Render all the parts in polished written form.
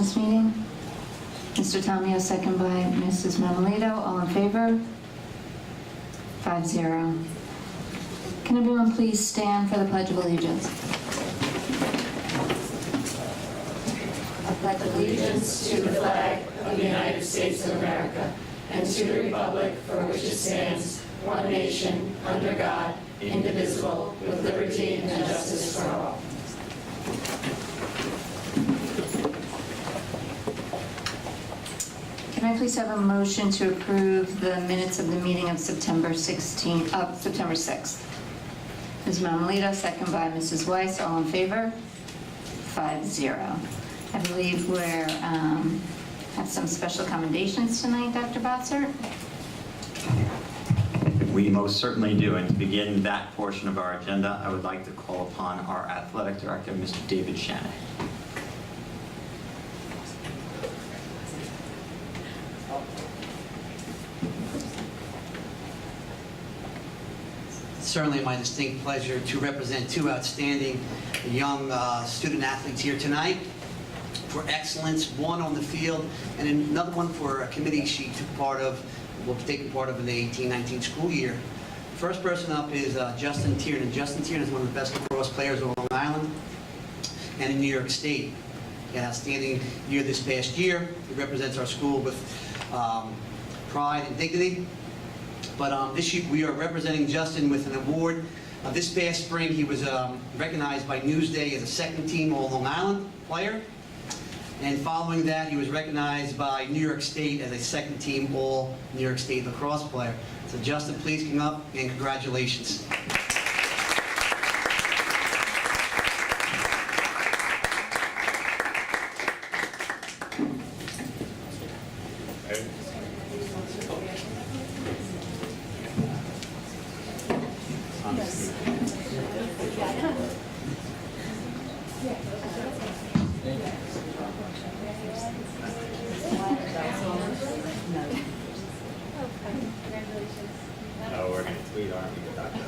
last meeting. Mr. Tomio, second by Mrs. Manuelito. All in favor? 5-0. Can everyone please stand for the Pledge of Allegiance? I pledge allegiance to the flag of the United States of America and to the republic for which it stands, one nation, under God, indivisible, with liberty and justice for all. Can I please have a motion to approve the minutes of the meeting of September 6th? Ms. Manuelito, second by Mrs. Weiss. All in favor? 5-0. I believe we're have some special commendations tonight, Dr. Botzert. We most certainly do. And to begin that portion of our agenda, I would like to call upon our athletic director, Mr. David Shannon. Certainly my distinct pleasure to represent two outstanding young student athletes here tonight for excellence, one on the field and another one for a committee she took part of, will be taking part of in the 18-19 school year. First person up is Justin Tiernan. Justin Tiernan is one of the best lacrosse players on Long Island and in New York State. He had an outstanding year this past year. He represents our school with pride and dignity. But this year we are representing Justin with an award. This past spring he was recognized by Newsday as a second-team All-Long Island player. And following that he was recognized by New York State as a second-team All-New York State lacrosse player. So Justin, please come up and congratulations. Oh, we're going to tweet, aren't we, Dr.?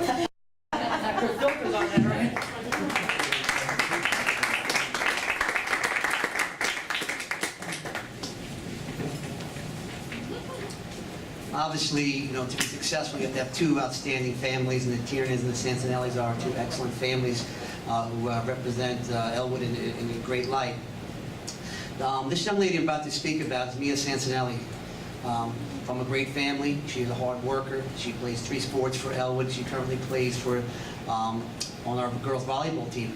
Obviously, you know, to be successful, you have to have two outstanding families, and the Tiernans and the Santinellis are two excellent families who represent Elwood in a great light. This young lady I'm about to speak about is Mia Santinelli. From a great family. She's a hard worker. She plays 3 sports for Elwood. She currently plays for on our girls volleyball team.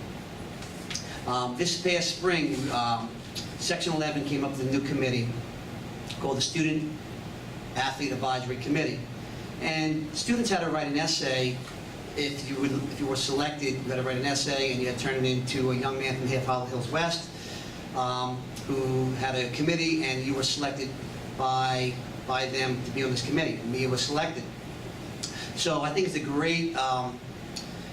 This past spring, Section 11 came up with a new committee called the Student Athlete Advisory Committee. And students had to write an essay. If you were selected, you had to write an essay, and you had to turn it into a young man from Half Hollow Hills West who had a committee, and you were selected by them to be on this committee. Mia was selected. So I think it's a great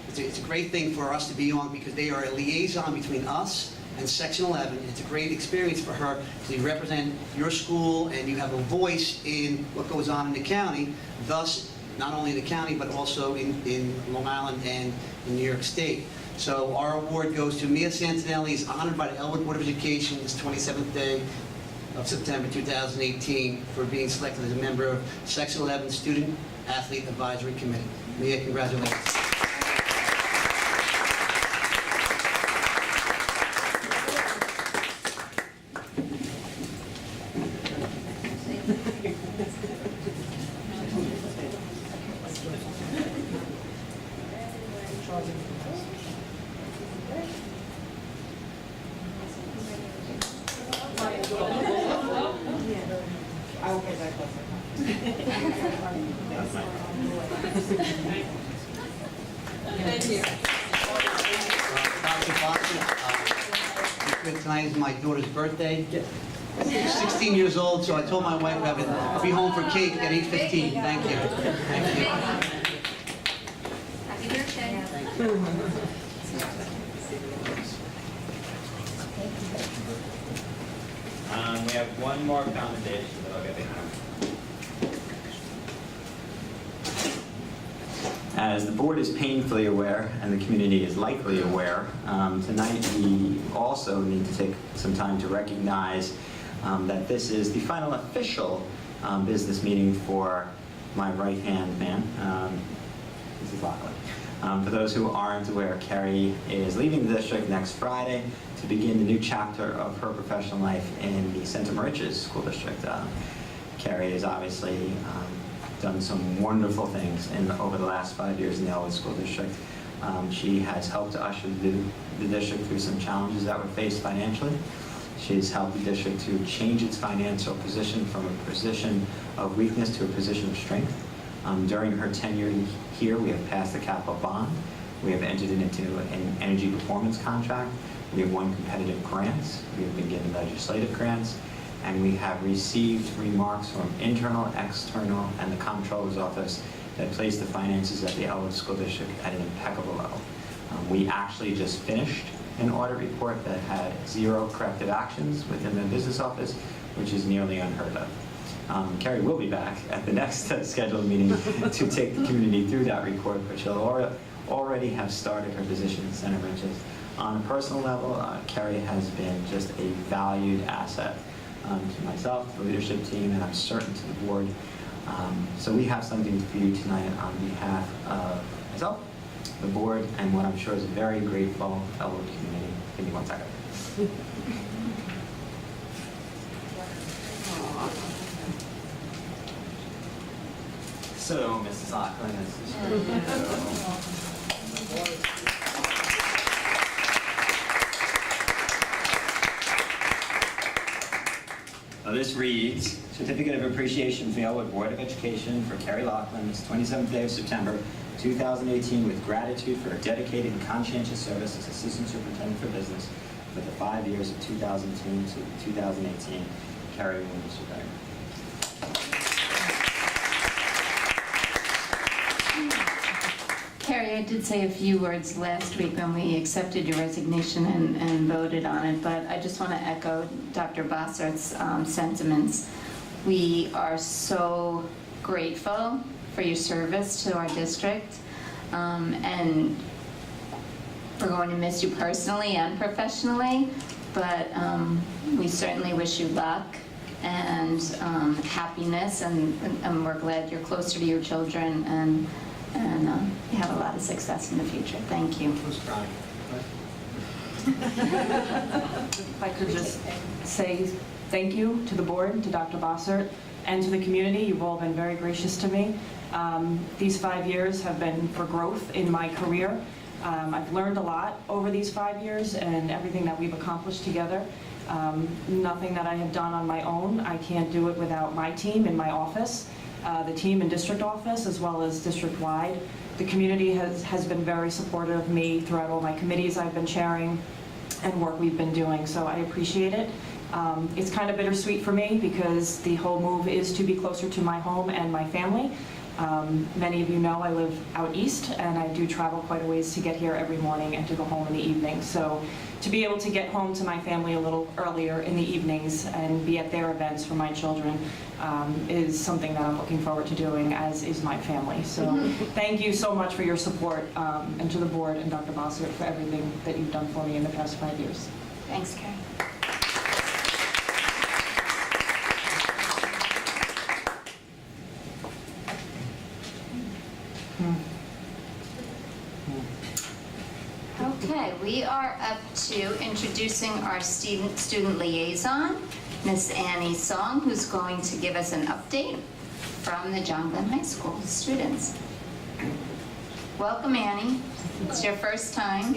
it's a great thing for us to be on, because they are a liaison between us and Section 11. It's a great experience for her to represent your school, and you have a voice in what goes on in the county, thus not only in the county but also in Long Island and in New York State. So our award goes to Mia Santinelli. Is honored by the Elwood Board of Education this 27th day of September 2018 for being selected as a member of Section 11 Student Athlete Advisory Committee. Mia, congratulations. Thank you. Dr. Botzert, tonight is my daughter's birthday. She's 16 years old, so I told my wife I'll be home for cake at 8:15. Thank you. Thank you. Happy birthday. We have one more commendation that I'll get behind. As the board is painfully aware, and the community is likely aware, tonight we also need to take some time to recognize that this is the final official business meeting for my right-hand man, Mrs. Lachlan. For those who aren't aware, Carrie is leaving the district next Friday to begin the new chapter of her professional life in the Santa Mariches School District. Carrie has obviously done some wonderful things over the last 5 years in the Elwood School District. She has helped to usher the district through some challenges that were faced financially. She's helped the district to change its financial position from a position of weakness to a position of strength. During her tenure here, we have passed the capital bond. We have entered into an energy performance contract. We have won competitive grants. We have been given legislative grants. And we have received remarks from internal, external, and the comptroller's office that place the finances at the Elwood School District at an impeccable level. We actually just finished an audit report that had 0 corrective actions within the business office, which is nearly unheard of. Carrie will be back at the next scheduled meeting to take the community through that report, but she'll already have started her position in Santa Mariches. On a personal level, Carrie has been just a valued asset to myself, the leadership team, and I'm certain to the board. So we have something for you tonight on behalf of myself, the board, and what I'm sure is a very grateful Elwood community. Give me 1 second. So, Mrs. Lachlan, this is for you. This reads, Certificate of Appreciation for the Elwood Board of Education for Carrie Lachlan, this 27th day of September, 2018, with gratitude for her dedicated and conscientious service as Assistant Superintendent for Business for the 5 years of 2010 to 2018. Carrie, will you survey? Carrie, I did say a few words last week when we accepted your resignation and voted on it, but I just want to echo Dr. Bossert's sentiments. We are so grateful for your service to our district, and we're going to miss you personally and professionally, but we certainly wish you luck and happiness, and we're glad you're closer to your children and you have a lot of success in the future. Thank you. Who's crying? If I could just say thank you to the board, to Dr. Bossert, and to the community. You've all been very gracious to me. These 5 years have been for growth in my career. I've learned a lot over these 5 years and everything that we've accomplished together. Nothing that I have done on my own. I can't do it without my team in my office. The team in district office as well as district-wide. The community has been very supportive of me throughout all my committees I've been chairing and work we've been doing, so I appreciate it. It's kind of bittersweet for me because the whole move is to be closer to my home and my family. Many of you know I live out east and I do travel quite a ways to get here every morning and to go home in the evening. So to be able to get home to my family a little earlier in the evenings and be at their events for my children is something that I'm looking forward to doing, as is my family. So thank you so much for your support, and to the board and Dr. Bossert for everything that you've done for me in the past 5 years. Thanks, Carrie. Okay, we are up to introducing our student liaison, Miss Annie Song, who's going to give us an update from the John Glenn High School students. Welcome, Annie. It's your first time.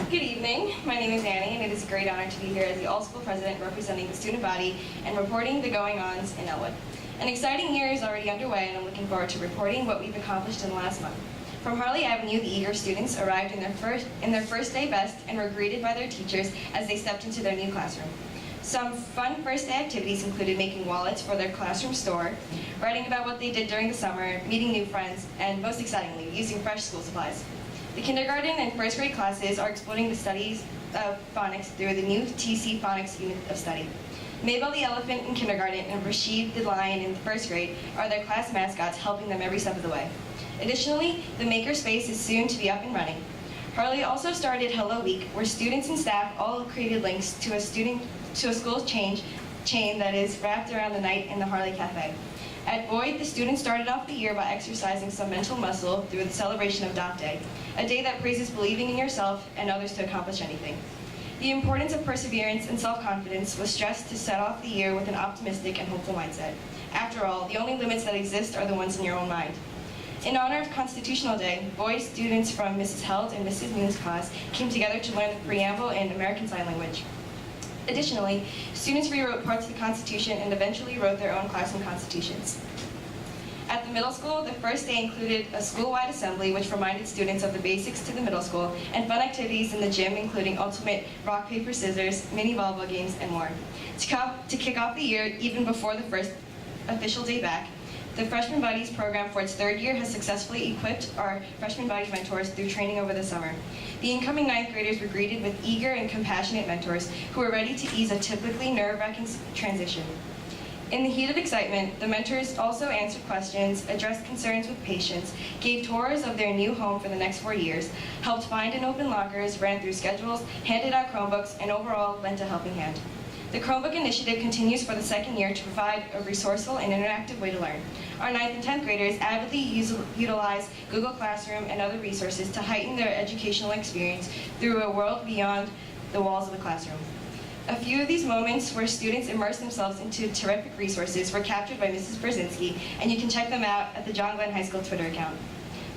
Good evening. My name is Annie, and it is a great honor to be here as the all-school president representing the student body and reporting the going-ons in Elwood. An exciting year is already underway, and I'm looking forward to reporting what we've accomplished in the last month. From Harley Avenue, the eager students arrived in their first day best and were greeted by their teachers as they stepped into their new classroom. Some fun first day activities included making wallets for their classroom store, writing about what they did during the summer, meeting new friends, and most excitingly, using fresh school supplies. The kindergarten and first grade classes are exploring the studies of phonics through the new TC Phonics unit of study. Mabel the elephant in kindergarten and Rashid the lion in first grade are their class mascots, helping them every step of the way. Additionally, the maker space is soon to be up and running. Harley also started Hello Week, where students and staff all created links to a school chain that is wrapped around the night in the Harley Cafe. At Boyd, the students started off the year by exercising some mental muscle through the celebration of Dot Day, a day that praises believing in yourself and others to accomplish anything. The importance of perseverance and self-confidence was stressed to set off the year with an optimistic and hopeful mindset. After all, the only limits that exist are the ones in your own mind. In honor of Constitutional Day, Boyd students from Mrs. Held and Mrs. Moon's class came together to learn the preamble in American Sign Language. Additionally, students rewrote parts of the Constitution and eventually wrote their own classroom constitutions. At the middle school, the first day included a school-wide assembly which reminded students of the basics to the middle school and fun activities in the gym including ultimate rock, paper, scissors, mini volleyball games, and more. To kick off the year, even before the first official day back, the Freshman Buddies program for its third year has successfully equipped our Freshman Buddies mentors through training over the summer. The incoming ninth graders were greeted with eager and compassionate mentors who were ready to ease a typically nerve-wracking transition. In the heat of excitement, the mentors also answered questions, addressed concerns with patience, gave tours of their new home for the next 4 years, helped find and open lockers, ran through schedules, handed out Chromebooks, and overall lent a helping hand. The Chromebook initiative continues for the second year to provide a resourceful and interactive way to learn. Our 9th and 10th graders avidly utilize Google Classroom and other resources to heighten their educational experience through a world beyond the walls of the classroom. A few of these moments where students immerse themselves into terrific resources were captured by Mrs. Brzezinski, and you can check them out at the John Glenn High School Twitter account.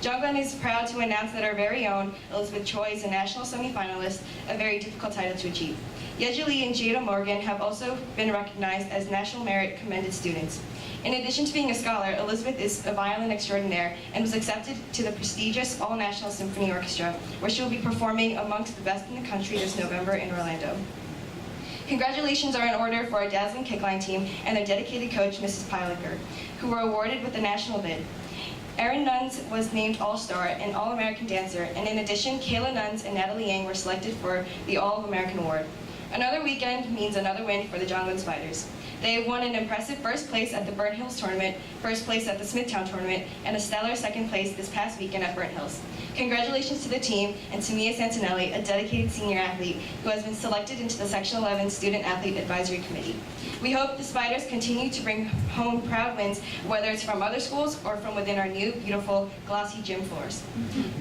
John Glenn is proud to announce that our very own Elizabeth Choi is a national semifinalist, a very difficult title to achieve. Yeji Lee and Jada Morgan have also been recognized as National Merit Commended students. In addition to being a scholar, Elizabeth is a violin extraordinaire and was accepted to the prestigious All-National Symphony Orchestra, where she will be performing amongst the best in the country this November in Orlando. Congratulations are in order for our dazzling kickline team and their dedicated coach, Mrs. Pilaker, who were awarded with the national bid. Erin Nuns was named All-Star and All-American Dancer, and in addition, Kayla Nuns and Natalie Yang were selected for the All-American Award. Another weekend means another win for the John Glenn Spiders. They have won an impressive first place at the Burnt Hills Tournament, first place at the Smithtown Tournament, and a stellar second place this past weekend at Burnt Hills. Congratulations to the team and to Mia Santinelli, a dedicated senior athlete who has been selected into the Section 11 Student Athlete Advisory Committee. We hope the Spiders continue to bring home proud wins, whether it's from other schools or from within our new, beautiful, glossy gym floors.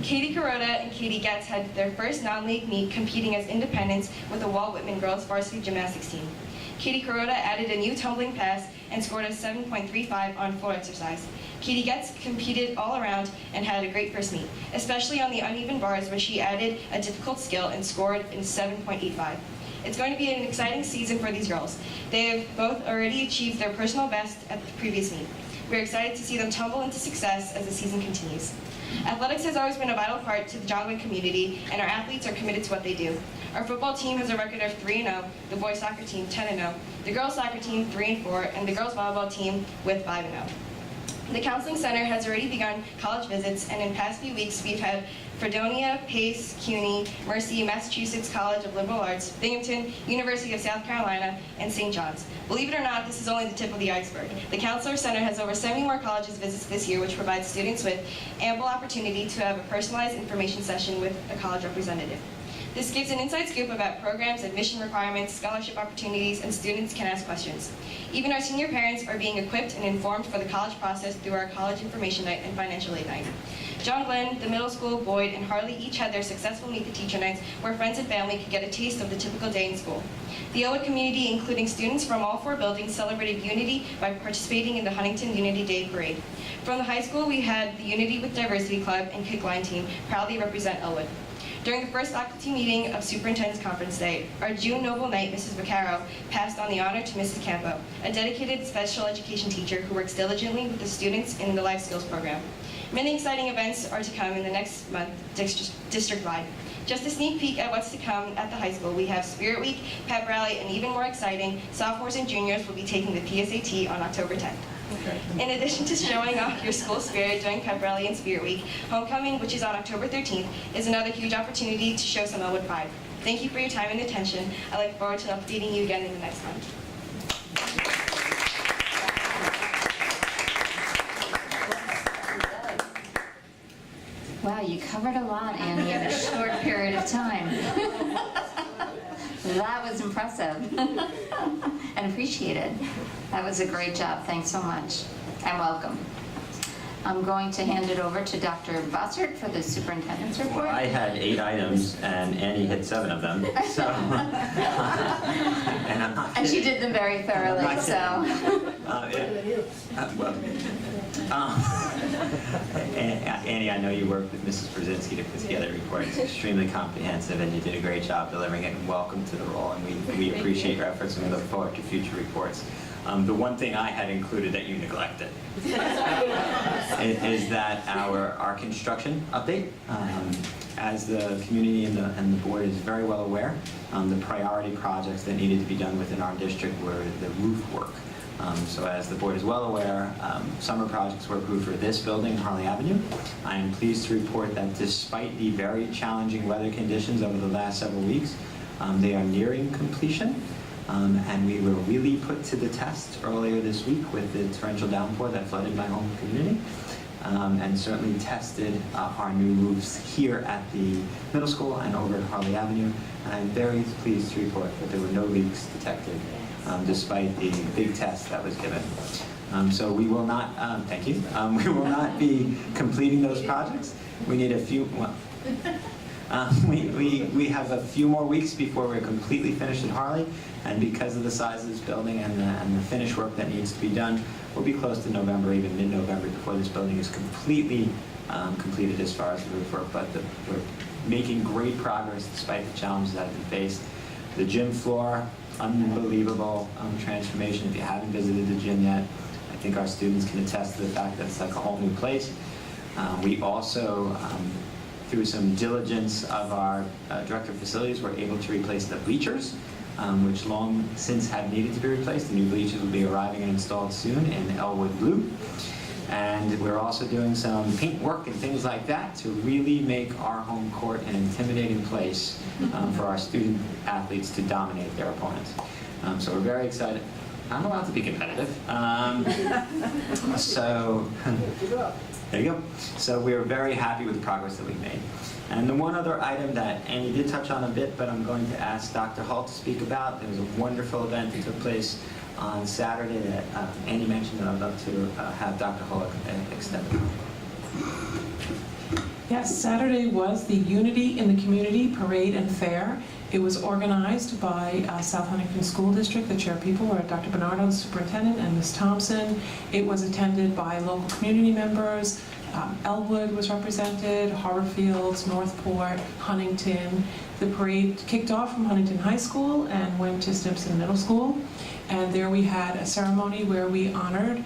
Katie Kuroda and Katie Getz had their first non-league meet competing as independents with the Walt Whitman girls varsity gymnastics team. Katie Kuroda added a new tumbling pass and scored a 7.35 on floor exercise. Katie Getz competed all around and had a great first meet, especially on the uneven bars where she added a difficult skill and scored in 7.85. It's going to be an exciting season for these girls. They have both already achieved their personal best at the previous meet. We're excited to see them tumble into success as the season continues. Athletics has always been a vital part to the John Glenn community, and our athletes are committed to what they do. Our football team has a record of 3-0, the boys soccer team 10-0, the girls soccer team 3-4, and the girls volleyball team with 5-0. The Counseling Center has already begun college visits, and in past few weeks we've had Fredonia, Pace, CUNY, Mercy, Massachusetts College of Liberal Arts, Binghamton, University of South Carolina, and St. John's. Believe it or not, this is only the tip of the iceberg. The Counselor Center has over 70 more colleges visits this year, which provides students with ample opportunity to have a personalized information session with a college representative. This gives an inside scoop about programs, admission requirements, scholarship opportunities, and students can ask questions. Even our senior parents are being equipped and informed for the college process through our college information night and financial aid night. John Glenn, the middle school, Boyd, and Harley each had their successful Meet the Teacher nights where friends and family could get a taste of the typical day in school. The Elwood community, including students from all 4 buildings, celebrated unity by participating in the Huntington Unity Day Parade. From the high school, we had the Unity with Diversity Club and Kickline team proudly represent Elwood. During the first faculty meeting of Superintendent's Conference Day, our June Noble Knight, Mrs. Vaccaro, passed on the honor to Mrs. Campo, a dedicated special education teacher who works diligently with the students in the Life Skills program. Many exciting events are to come in the next month district-wide. Just a sneak peek at what's to come at the high school, we have Spirit Week, Pep Rally, and even more exciting, sophomores and juniors will be taking the PSAT on October 10th. In addition to showing off your school spirit during Pep Rally and Spirit Week, Homecoming, which is on October 13th, is another huge opportunity to show some Elwood pride. Thank you for your time and attention. I look forward to updating you again in the next month. you covered a lot, Annie, in a short period of time. That was impressive and appreciated. That was a great job. Thanks so much, and welcome. I'm going to hand it over to Dr. Bossert for the superintendent's report. Well, I had 8 items, and Annie hit 7 of them, so. And I'm not And she kidding. did them very thoroughly, I'm not so. Annie, I know you worked with Mrs. Brzezinski to put together a report. It's extremely comprehensive, and you did a great job delivering it, and welcome to the role, and we appreciate your efforts, and we look forward to future reports. The one thing I had included that you neglected is that our construction update, as the community and the board is very well aware, the priority projects that needed to be done within our district were the roof work. So as the board is well aware, summer projects were approved for this building, Harley Avenue. I am pleased to report that despite the very challenging weather conditions over the last several weeks, they are nearing completion. And we were really put to the test earlier this week with the torrential downpour that flooded my home community, and certainly tested our new roofs here at the middle school and over at Harley Avenue. And I'm very pleased to report that there were no leaks detected, despite the big test that was given. So we will not, thank you, we will not be completing those projects. We need a few, well, we have a few more weeks before we're completely finished at Harley, and because of the size of this building and the finish work that needs to be done, we'll be close to November, even mid-November, before this building is completely completed as far as the roof work. But we're making great progress despite the challenges that have been faced. The gym floor, unbelievable transformation. If you haven't visited the gym yet, I think our students can attest to the fact that it's like a whole new place. We also, through some diligence of our director of facilities, were able to replace the bleachers, which long since had needed to be replaced. The new bleachers will be arriving and installed soon in Elwood blue. And we're also doing some paint work and things like that to really make our home court an intimidating place for our student athletes to dominate their opponents. So we're very excited. I'm allowed to be competitive. So there you go. So we're very happy with the progress that we've made. And the one other item that Annie did touch on a bit, but I'm going to ask Dr. Hull to speak about. There was a wonderful event that took place on Saturday that Annie mentioned, and I'd love to have Dr. Hull extend it. Yes, Saturday was the Unity in the Community Parade and Fair. It was organized by South Huntington School District. The chair people were Dr. Bernardo, the superintendent, and Ms. Thompson. It was attended by local community members. Elwood was represented, Harborfields, Northport, Huntington. The parade kicked off from Huntington High School and went to Stimson Middle School. And there we had a ceremony where we honored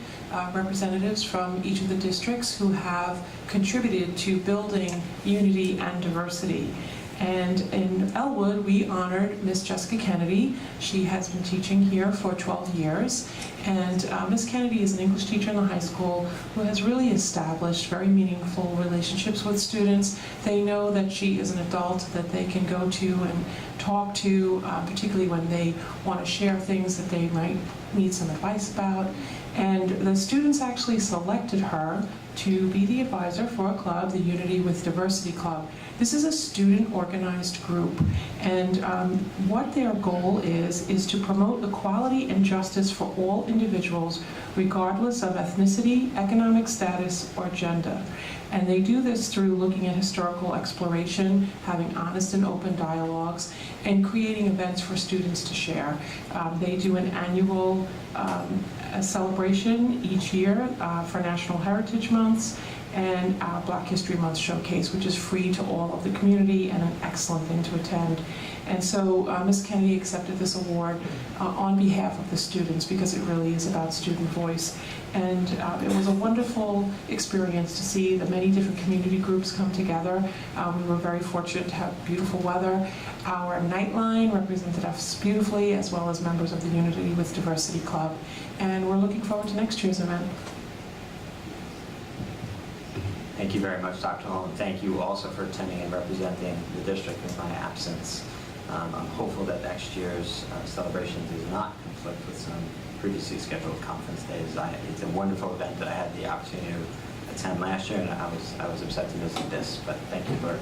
representatives from each of the districts who have contributed to building unity and diversity. And in Elwood, we honored Miss Jessica Kennedy. She has been teaching here for 12 years. And Miss Kennedy is an English teacher in the high school who has really established very meaningful relationships with students. They know that she is an adult that they can go to and talk to, particularly when they want to share things that they might need some advice about. And the students actually selected her to be the advisor for a club, the Unity with Diversity Club. This is a student-organized group, and what their goal is to promote equality and justice for all individuals, regardless of ethnicity, economic status, or gender. And they do this through looking at historical exploration, having honest and open dialogues, and creating events for students to share. They do an annual a celebration each year for National Heritage Months and our Black History Month showcase, which is free to all of the community and an excellent thing to attend. And so Ms. Kennedy accepted this award on behalf of the students because it really is about student voice. And it was a wonderful experience to see the many different community groups come together. We were very fortunate to have beautiful weather. Our Nightline represented us beautifully, as well as members of the Unity with Diversity Club. And we're looking forward to next year's event. Thank you very much, Dr. Hull, and thank you also for attending and representing the district in my absence. I'm hopeful that next year's celebration does not conflict with some previously scheduled conference days. It's a wonderful event that I had the opportunity to attend last year, and I was upset to miss this, but thank you for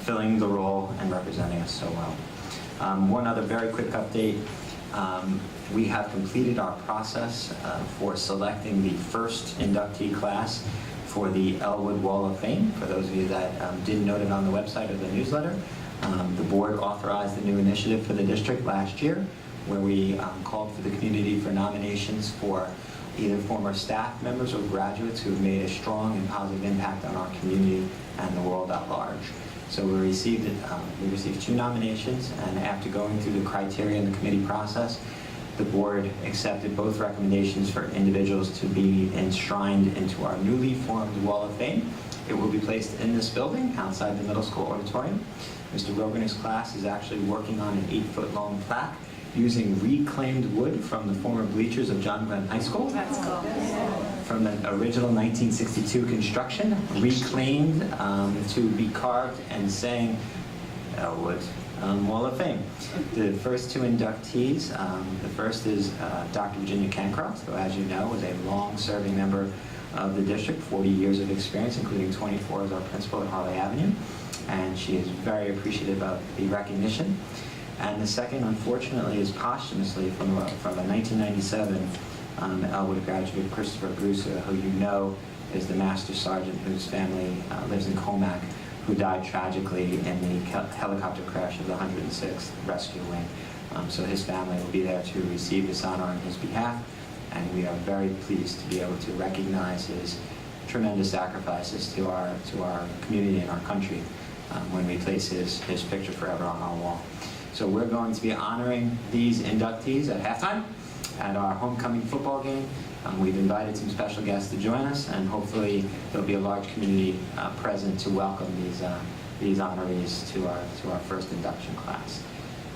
filling the role and representing us so well. One other very quick update. We have completed our process for selecting the first inductee class for the Elwood Wall of Fame. For those of you that didn't note it on the website or the newsletter, the board authorized a new initiative for the district last year where we called for the community for nominations for either former staff members or graduates who have made a strong and positive impact on our community and the world at large. So we received 2 nominations, and after going through the criteria in the committee process, the board accepted both recommendations for individuals to be enshrined into our newly formed Wall of Fame. It will be placed in this building outside the middle school auditorium. Mr. Rogan's class is actually working on an 8-foot-long plaque using reclaimed wood from the former bleachers of John Glenn High School. That's cool. From the original 1962 construction, reclaimed to be carved and saying Elwood Wall of Fame. The first 2 inductees, the first is Dr. Virginia Cancroft, who, as you know, was a long-serving member of the district, 40 years of experience, including 24 as our principal at Harley Avenue, and she is very appreciative of the recognition. And the second, unfortunately, is posthumously from a 1997 Elwood graduate, Christopher Bruce, who you know is the Master Sergeant whose family lives in Comac, who died tragically in the helicopter crash of the 106th Rescue Wing. So his family will be there to receive this honor on his behalf, and we are very pleased to be able to recognize his tremendous sacrifices to our community and our country when we place his picture forever on our wall. So we're going to be honoring these inductees at halftime at our homecoming football game. We've invited some special guests to join us, and hopefully there'll be a large community present to welcome these honorees to our first induction class.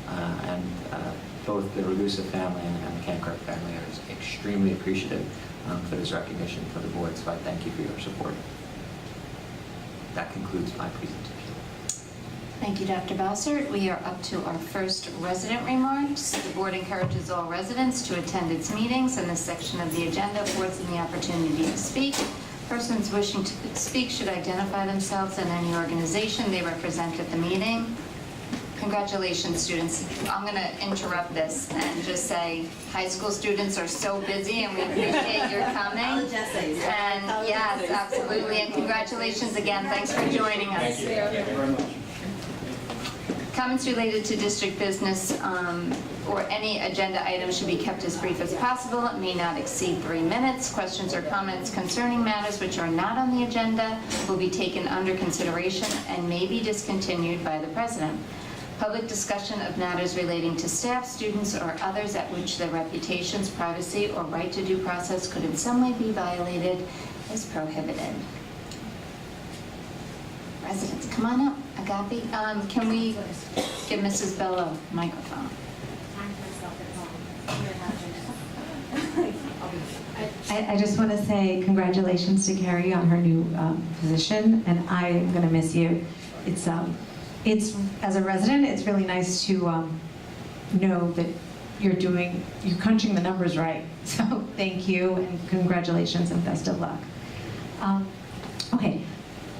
And both the Ragusa family and the Cancroft family are extremely appreciative for this recognition for the board, so I thank you for your support. That concludes my presentation. Thank you, Dr. Bossert. We are up to our first resident remarks. The board encourages all residents to attend its meetings, and this section of the agenda affords them the opportunity to speak. Persons wishing to speak should identify themselves and any organization they represent at the meeting. Congratulations, students. I'm going to interrupt this and just say high school students are so busy, and we appreciate your coming. And yes, absolutely. And congratulations again. Thanks for joining us. Thank you. Thank you very much. Comments related to district business or any agenda item should be kept as brief as possible. It may not exceed 3 minutes. Questions or comments concerning matters which are not on the agenda will be taken under consideration and may be discontinued by the president. Public discussion of matters relating to staff, students, or others at which their reputations, privacy, or right to due process could in some way be violated is prohibited. Residents, come on up. Agape, can we give Mrs. Bello a microphone? I just want to say congratulations to Carrie on her new position, and I'm going to miss you. It's as a resident, it's really nice to know that you're crunching the numbers right. So thank you, and congratulations, and best of luck. Okay.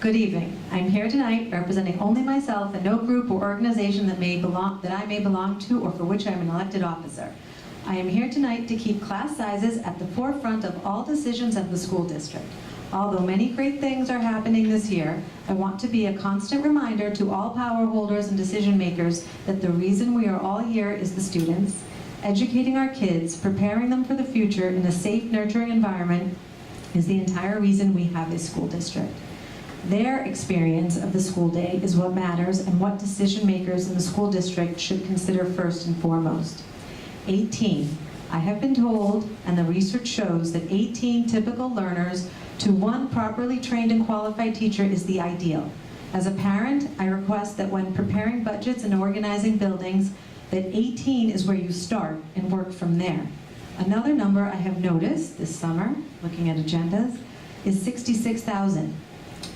Good evening. I'm here tonight representing only myself and no group or organization that I may belong to or for which I'm an elected officer. I am here tonight to keep class sizes at the forefront of all decisions of the school district. Although many great things are happening this year, I want to be a constant reminder to all power holders and decision makers that the reason we are all here is the students. Educating our kids, preparing them for the future in a safe, nurturing environment is the entire reason we have a school district. Their experience of the school day is what matters and what decision makers in the school district should consider first and foremost. 18. I have been told, and the research shows, that 18 typical learners to 1 properly trained and qualified teacher is the ideal. As a parent, I request that when preparing budgets and organizing buildings, that 18 is where you start and work from there. Another number I have noticed this summer, looking at agendas, is 66,000.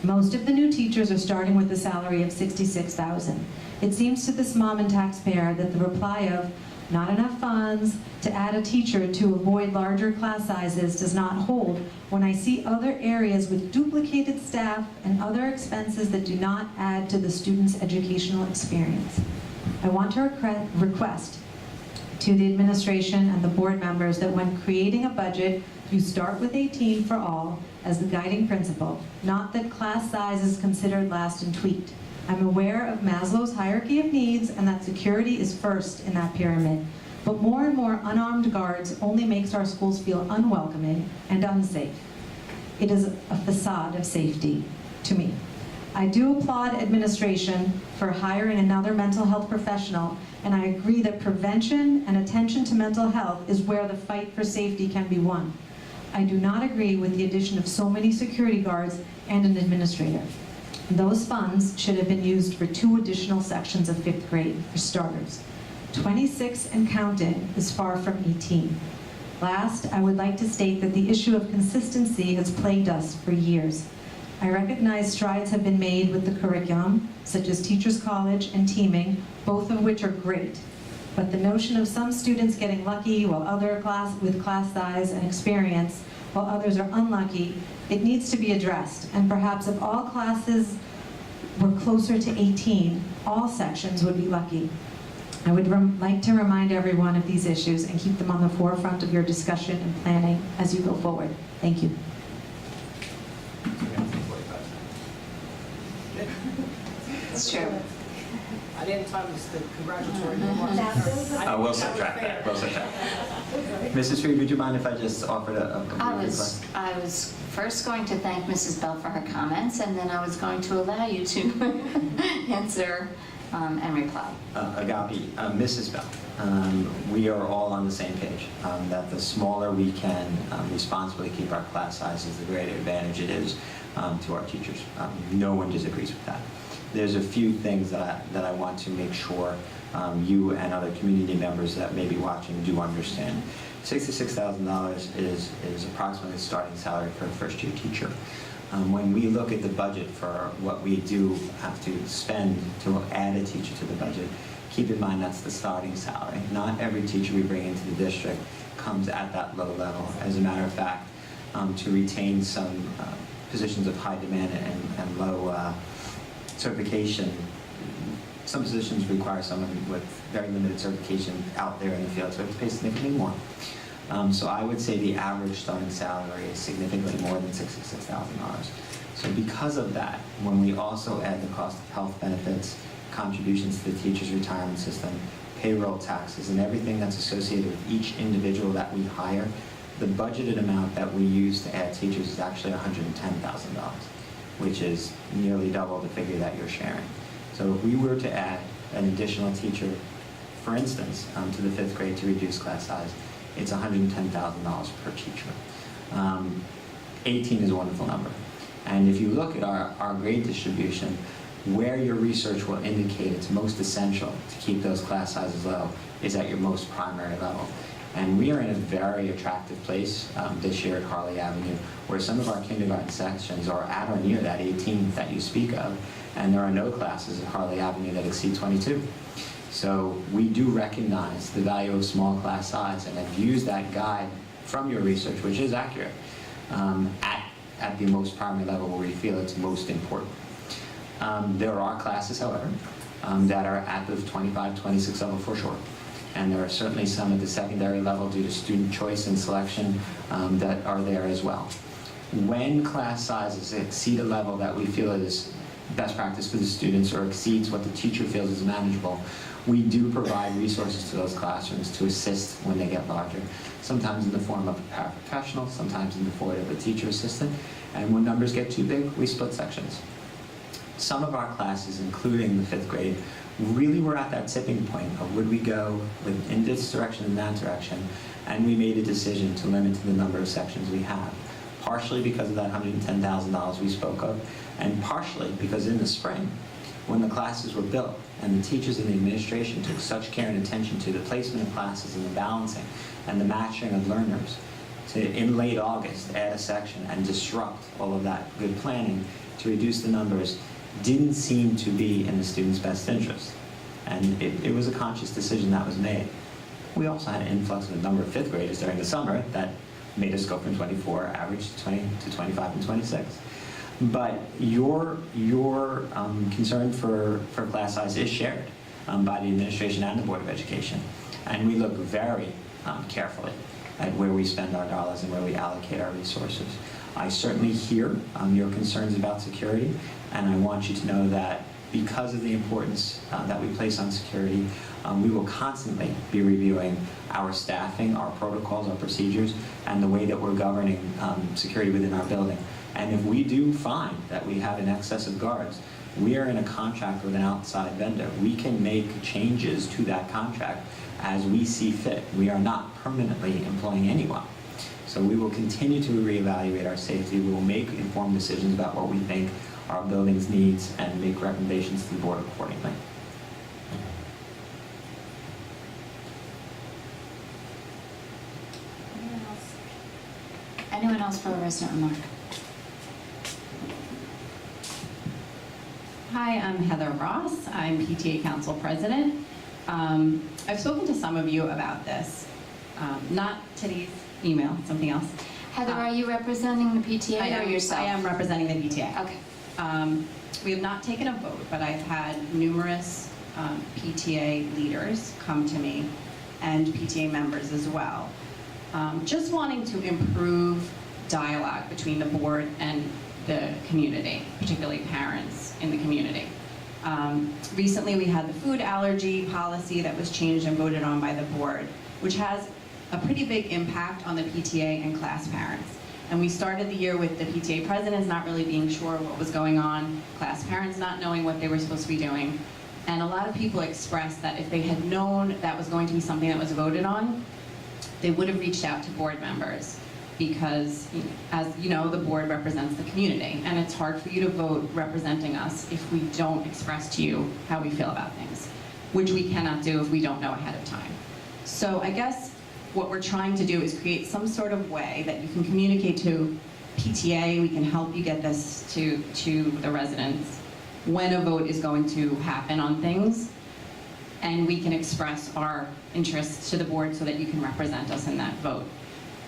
Most of the new teachers are starting with a salary of $66,000. It seems to this mom and taxpayer that the reply of, Not enough funds to add a teacher to avoid larger class sizes does not hold when I see other areas with duplicated staff and other expenses that do not add to the student's educational experience. I want to request to the administration and the board members that when creating a budget, you start with 18 for all as the guiding principle, not that class size is considered last and tweaked. I'm aware of Maslow's hierarchy of needs and that security is first in that pyramid. But more and more unarmed guards only makes our schools feel unwelcoming and unsafe. It is a facade of safety to me. I do applaud administration for hiring another mental health professional, and I agree that prevention and attention to mental health is where the fight for safety can be won. I do not agree with the addition of so many security guards and an administrator. Those funds should have been used for 2 additional sections of 5th grade, for starters. 26 and counting is far from 18. Last, I would like to state that the issue of consistency has plagued us for years. I recognize strides have been made with the curriculum, such as Teachers College and teaming, both of which are great. But the notion of some students getting lucky while with class size and experience, while others are unlucky, it needs to be addressed. And perhaps if all classes were closer to 18, all sections would be lucky. I would like to remind everyone of these issues and keep them on the forefront of your discussion and planning as you go forward. Thank you. It's true. I didn't time the congratulatory remarks. We'll subtract that. We'll subtract. Mrs. Reed, would you mind if I just offered a brief request? I was first going to thank Mrs. Bell for her comments, and then I was going to allow you to answer and reply. Agapi, Mrs. Bell, we are all on the same page, that the smaller we can responsibly keep our class sizes, the greater advantage it is to our teachers. No one disagrees with that. There's a few things that I want to make sure you and other community members that may be watching do understand. $66,000 is approximately the starting salary for a first-year teacher. When we look at the budget for what we do have to spend to add a teacher to the budget, keep in mind that's the starting salary. Not every teacher we bring into the district comes at that low level. As a matter of fact, to retain some positions of high demand and low certification, some positions require someone with very limited certification out there in the field, so we have to pay significantly more. So I would say the average starting salary is significantly more than $66,000. So because of that, when we also add the cost of health benefits, contributions to the teacher's retirement system, payroll taxes, and everything that's associated with each individual that we hire, the budgeted amount that we use to add teachers is actually $110,000, which is nearly double the figure that you're sharing. So if we were to add an additional teacher, for instance, to the 5th grade to reduce class size, it's $110,000 per teacher. 18 is a wonderful number. And if you look at our grade distribution, where your research will indicate it's most essential to keep those class sizes low is at your most primary level. And we are in a very attractive place this year at Harley Avenue, where some of our kindergarten sections are at or near that 18 that you speak of, and there are no classes at Harley Avenue that exceed 22. So we do recognize the value of small class size, and have used that guide from your research, which is accurate, at the most primary level where we feel it's most important. There are classes, however, that are at the 25, 26 level for sure. And there are certainly some at the secondary level due to student choice and selection that are there as well. When class sizes exceed a level that we feel is best practice for the students or exceeds what the teacher feels is manageable, we do provide resources to those classrooms to assist when they get larger, sometimes in the form of a paraprofessional, sometimes in the form of a teacher assistant, and when numbers get too big, we split sections. Some of our classes, including the 5th grade, really were at that tipping point of would we go in this direction and that direction, and we made a decision to limit to the number of sections we have, partially because of that $110,000 we spoke of, and partially because in the spring, when the classes were built and the teachers and the administration took such care and attention to the placement of classes and the balancing and the matching of learners, to in late August add a section and disrupt all of that good planning to reduce the numbers didn't seem to be in the students' best interest. And it was a conscious decision that was made. We also had an influx of a number of fifth graders during the summer that made us go from 24 average to 20 to 25 and 26. But your concern for class size is shared by the administration and the Board of Education. And we look very carefully at where we spend our dollars and where we allocate our resources. I certainly hear your concerns about security, and I want you to know that because of the importance that we place on security, we will constantly be reviewing our staffing, our protocols, our procedures, and the way that we're governing security within our building. And if we do find that we have an excess of guards, we are in a contract with an outside vendor. We can make changes to that contract as we see fit. We are not permanently employing anyone. So we will continue to reevaluate our safety. We will make informed decisions about what we think our building's needs and make recommendations to the board accordingly. Anyone else for a resident remark? Hi, I'm Heather Ross. I'm PTA Council President. I've spoken to some of you about this, not today's email, something else. Heather, are you representing the PTA or yourself? I am representing the PTA. Okay. We have not taken a vote, but I've had numerous PTA leaders come to me and PTA members as well, just wanting to improve dialogue between the board and the community, particularly parents in the community. Recently we had the food allergy policy that was changed and voted on by the board, which has a pretty big impact on the PTA and class parents. And we started the year with the PTA presidents not really being sure what was going on, class parents not knowing what they were supposed to be doing. And a lot of people expressed that if they had known that was going to be something that was voted on, they would have reached out to board members because, as you know, the board represents the community. And it's hard for you to vote representing us if we don't express to you how we feel about things, which we cannot do if we don't know ahead of time. So I guess what we're trying to do is create some sort of way that you can communicate to PTA, we can help you get this to the residents when a vote is going to happen on things, and we can express our interests to the board so that you can represent us in that vote.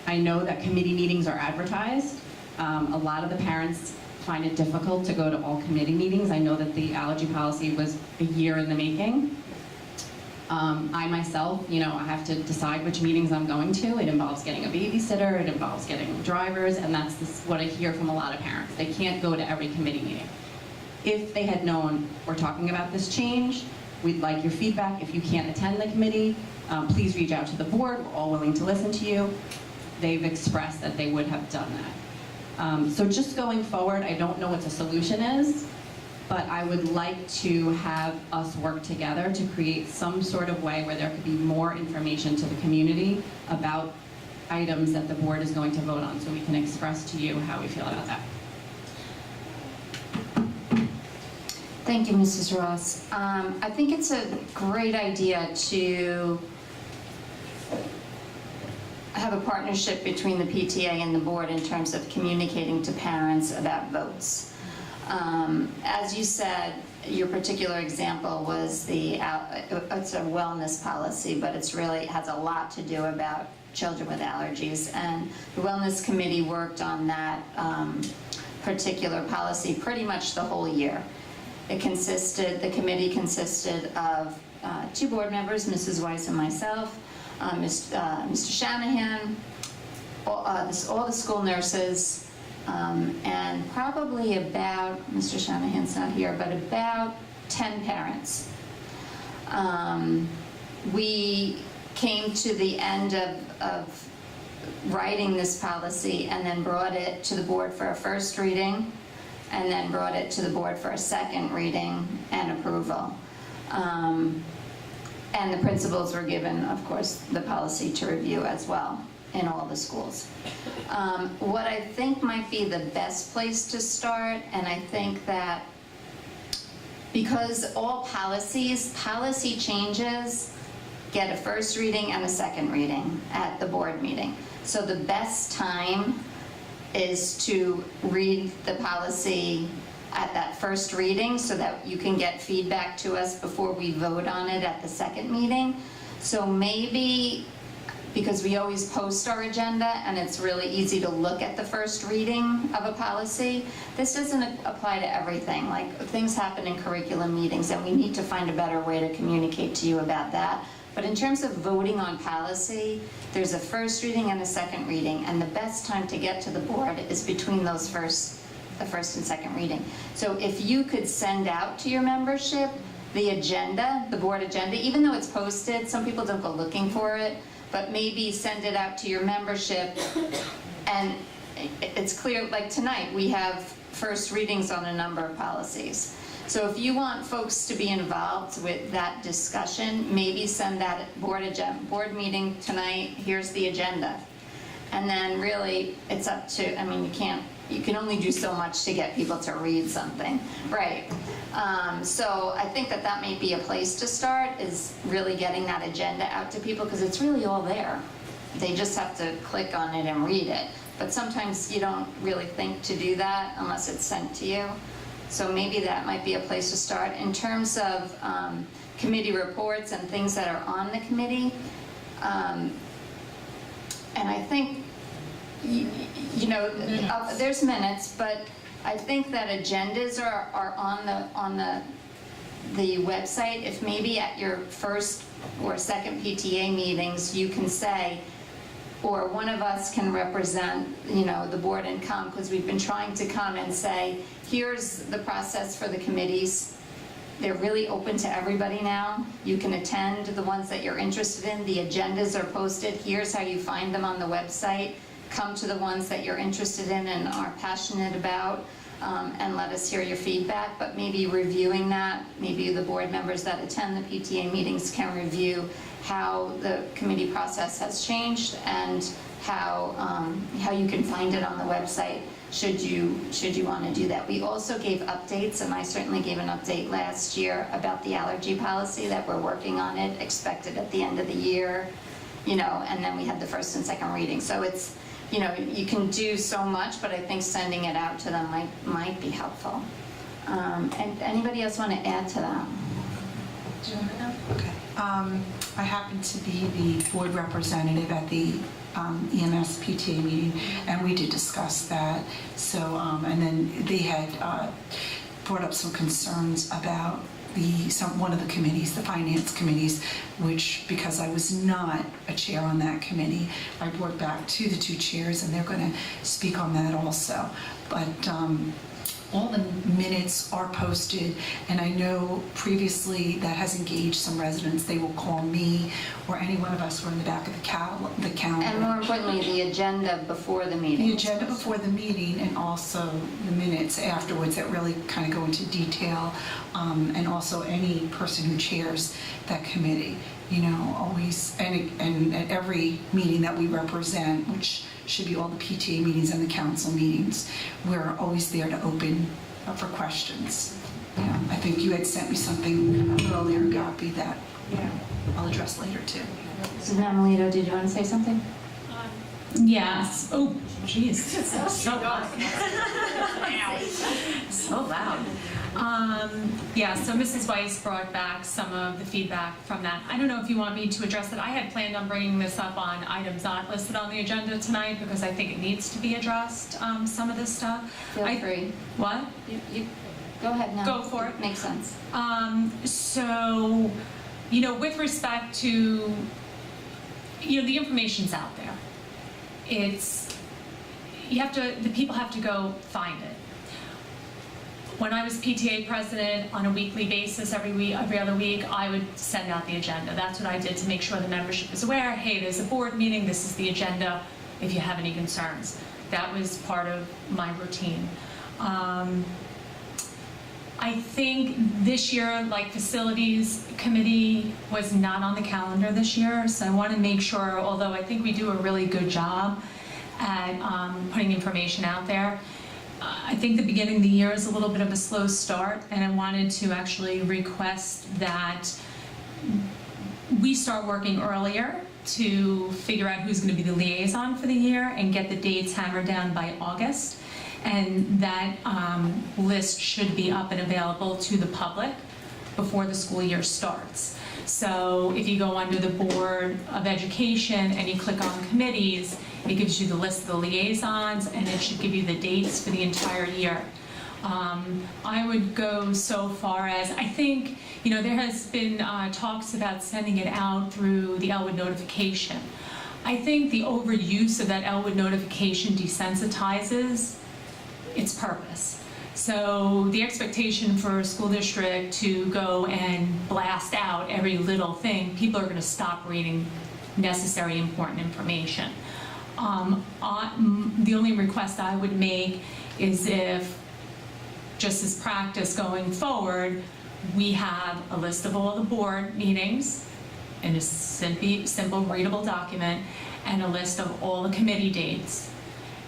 I know that committee meetings are advertised. A lot of the parents find it difficult to go to all committee meetings. I know that the allergy policy was a year in the making. I myself, I have to decide which meetings I'm going to. It involves getting a babysitter, it involves getting drivers, and that's what I hear from a lot of parents. They can't go to every committee meeting. If they had known we're talking about this change, we'd like your feedback. If you can't attend the committee, please reach out to the board. We're all willing to listen to you. They've expressed that they would have done that. So just going forward, I don't know what the solution is, but I would like to have us work together to create some sort of way where there could be more information to the community about items that the board is going to vote on, so we can express to you how we feel about that. Thank you, Mrs. Ross. I think it's a great idea to have a partnership between the PTA and the board in terms of communicating to parents about votes. As you said, your particular example was it's a wellness policy, but it has a lot to do about children with allergies. And the Wellness Committee worked on that particular policy pretty much the whole year. The committee consisted of 2 board members, Mrs. Weiss and myself, Mr. Shanahan, all the school nurses, and probably about, Mr. Shanahan's not here, but about 10 parents. We came to the end of writing this policy and then brought it to the board for a first reading, and then brought it to the board for a second reading and approval. And the principals were given, of course, the policy to review as well in all the schools. What I think might be the best place to start, and I think that because all policy changes get a first reading and a second reading at the board meeting. So the best time is to read the policy at that first reading so that you can get feedback to us before we vote on it at the second meeting. So maybe, because we always post our agenda and it's really easy to look at the first reading of a policy, this doesn't apply to everything. Like, things happen in curriculum meetings and we need to find a better way to communicate to you about that. But in terms of voting on policy, there's a first reading and a second reading, and the best time to get to the board is between the first and second reading. So if you could send out to your membership the agenda, the board agenda, even though it's posted, some people don't go looking for it, but maybe send it out to your membership, and it's clear, like tonight, we have first readings on a number of policies. So if you want folks to be involved with that discussion, maybe send that board meeting tonight, here's the agenda. And then really, it's up to, I mean, you can only do so much to get people to read something, right? So I think that may be a place to start, is really getting that agenda out to people, because it's really all there. They just have to click on it and read it. But sometimes you don't really think to do that unless it's sent to you. So maybe that might be a place to start. In terms of committee reports and things that are on the committee, and I think, there's minutes, but I think that agendas are on the website. If maybe at your first or second PTA meetings, you can say, or one of us can represent, the board and come, because we've been trying to come and say, here's the process for the committees. They're really open to everybody now. You can attend the ones that you're interested in. The agendas are posted. Here's how you find them on the website. Come to the ones that you're interested in and are passionate about, and let us hear your feedback. But maybe reviewing that, maybe the board members that attend the PTA meetings can review how the committee process has changed and how you can find it on the website should you want to do that. We also gave updates, and I certainly gave an update last year about the allergy policy, that we're working on it, expected at the end of the year, and then we had the first and second reading. So it's, you can do so much, but I think sending it out to them might be helpful. And anybody else want to add to that? Do you want to know? Okay. I happen to be the board representative at the EMS PTA meeting, and we did discuss that. So, and then they had brought up some concerns about one of the committees, the finance committees, which, because I was not a chair on that committee, I brought back to the two chairs, and they're going to speak on that also. But all the minutes are posted, and I know previously that has engaged some residents. They will call me or any one of us who are in the back of the calendar. And more importantly, the agenda before the meeting. The agenda before the meeting, and also the minutes afterwards that really kind of go into detail, and also any person who chairs that committee. Always, and at every meeting that we represent, which should be all the PTA meetings and the council meetings, we're always there to open up for questions. I think you had sent me something earlier, Gabi, that I'll address later too. Mrs. Mamalito, did you want to say something? Yes. Oh, jeez. So loud. So loud. So Mrs. Weiss brought back some of the feedback from that. I don't know if you want me to address it. I had planned on bringing this up on items not listed on the agenda tonight, because I think it needs to be addressed, some of this stuff. Feel free. What? You go ahead now. Go for it. Makes sense. So, with respect to, the information's out there. The people have to go find it. When I was PTA president, on a weekly basis, every other week, I would send out the agenda. That's what I did to make sure the membership is aware. Hey, there's a board meeting. This is the agenda. If you have any concerns, that was part of my routine. I think this year, facilities committee was not on the calendar this year, so I want to make sure, although I think we do a really good job at putting information out there, I think the beginning of the year is a little bit of a slow start, and I wanted to actually request that we start working earlier to figure out who's going to be the liaison for the year and get the dates hammered down by August. And that list should be up and available to the public before the school year starts. So if you go under the Board of Education and you click on committees, it gives you the list of the liaisons, and it should give you the dates for the entire year. I would go so far as, I think, there has been talks about sending it out through the Elwood notification. I think the overuse of that Elwood notification desensitizes its purpose. So the expectation for a school district to go and blast out every little thing, people are going to stop reading necessary, important information. The only request I would make is if, just as practice going forward, we have a list of all the board meetings in a simple readable document and a list of all the committee dates,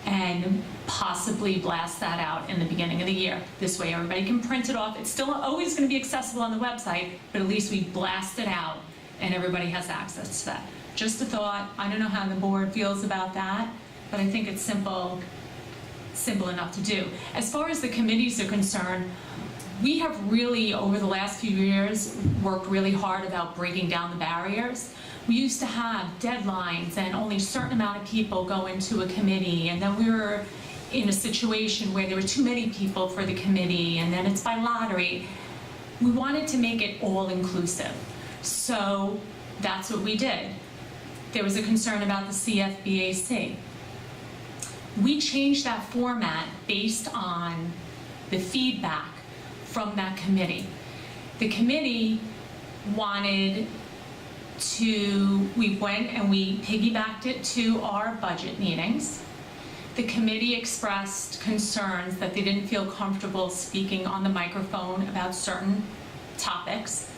and possibly blast that out in the beginning of the year. This way everybody can print it off. It's still always going to be accessible on the website, but at least we blast it out and everybody has access to that. Just a thought. I don't know how the board feels about that, but I think it's simple enough to do. As far as the committees are concerned, we have really, over the last few years, worked really hard about breaking down the barriers. We used to have deadlines and only a certain amount of people go into a committee, and then we were in a situation where there were too many people for the committee, and then it's by lottery. We wanted to make it all-inclusive, so that's what we did. There was a concern about the CFBAC. We changed that format based on the feedback from that committee. The committee wanted to, we went and we piggybacked it to our budget meetings. The committee expressed concerns that they didn't feel comfortable speaking on the microphone about certain topics.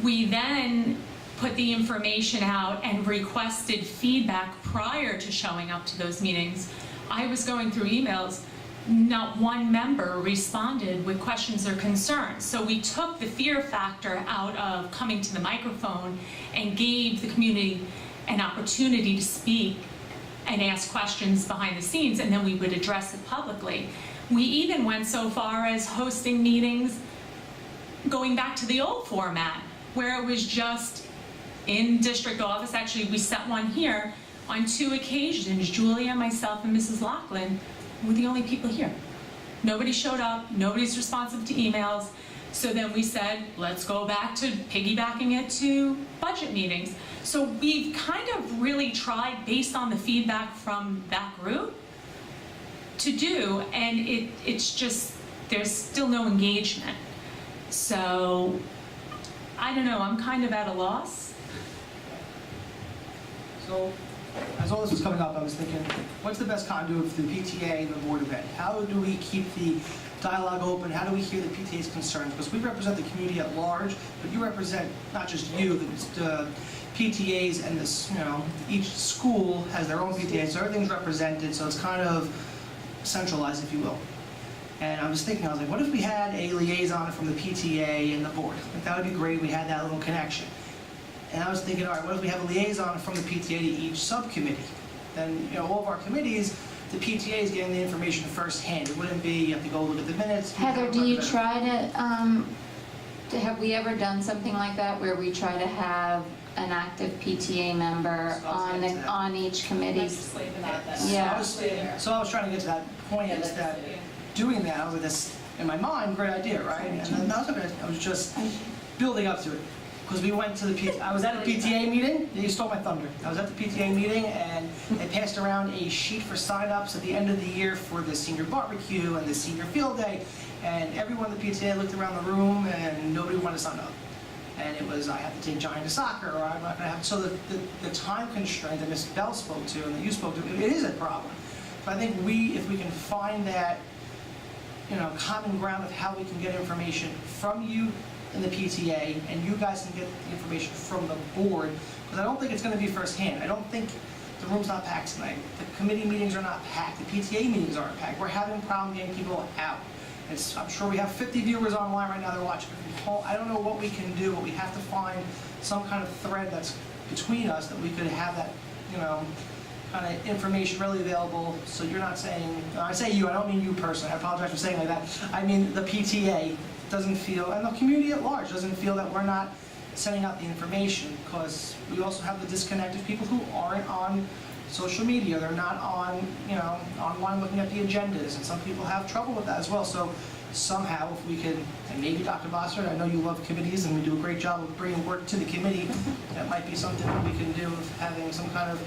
We then put the information out and requested feedback prior to showing up to those meetings. I was going through emails, not one member responded with questions or concerns. So we took the fear factor out of coming to the microphone and gave the community an opportunity to speak and ask questions behind the scenes, and then we would address it publicly. We even went so far as hosting meetings going back to the old format, where it was just in district office. Actually, we set one here on 2 occasions. Julia, myself, and Mrs. Lachlan were the only people here. Nobody showed up, nobody's responsive to emails. So then we said, let's go back to piggybacking it to budget meetings. So we've kind of really tried, based on the feedback from that group, to do, and it's just, there's still no engagement. So, I don't know, I'm kind of at a loss. So, as all this was coming up, I was thinking, what's the best conduit for the PTA and the Board of Ed? How do we keep the dialogue open? How do we hear the PTA's concerns? Because we represent the community at large, but you represent not just you, the PTAs and this, each school has their own PTA, so everything's represented, so it's kind of centralized, if you will. And I was thinking, I was like, what if we had a liaison from the PTA and the board? Like, that would be great. We had that little connection. And I was thinking, all right, what if we have a liaison from the PTA to each subcommittee? Then, all of our committees, the PTA is getting the information firsthand. It wouldn't be, you have to go look at the minutes. Heather, do you try to, have we ever done something like that where we try to have an active PTA member on each committee? Yeah. So I was trying to get to that point, is that doing that, I was like, this, in my mind, great idea, right? And then I was just building up to it. Because we went to the PTA, I was at a PTA meeting, you stole my thunder. I was at the PTA meeting and they passed around a sheet for sign-ups at the end of the year for the senior barbecue and the senior field day. And everyone in the PTA looked around the room and nobody wanted to sign up. And it was, I have to take Johnny to soccer, or I'm not going to have, so the time constraint that Ms. Bell spoke to and that you spoke to, it is a problem. But I think if we can find that, common ground of how we can get information from you in the PTA, and you guys can get the information from the board, because I don't think it's going to be firsthand. I don't think the room's not packed tonight. The committee meetings are not packed. The PTA meetings aren't packed. We're having a problem getting people out. I'm sure we have 50 viewers online right now. They're watching from home. I don't know what we can do, but we have to find some kind of thread that's between us that we could have that, kind of information really available. So you're not saying, I say you, I don't mean you personally. I apologize for saying like that. I mean the PTA doesn't feel, and the community at large doesn't feel that we're not sending out the information, because we also have the disconnect of people who aren't on social media, they're not on, online looking at the agendas, and some people have trouble with that as well. So somehow, if we could, and maybe Dr. Bossert, I know you love committees and we do a great job of bringing work to the committee, that might be something that we can do, of having some kind of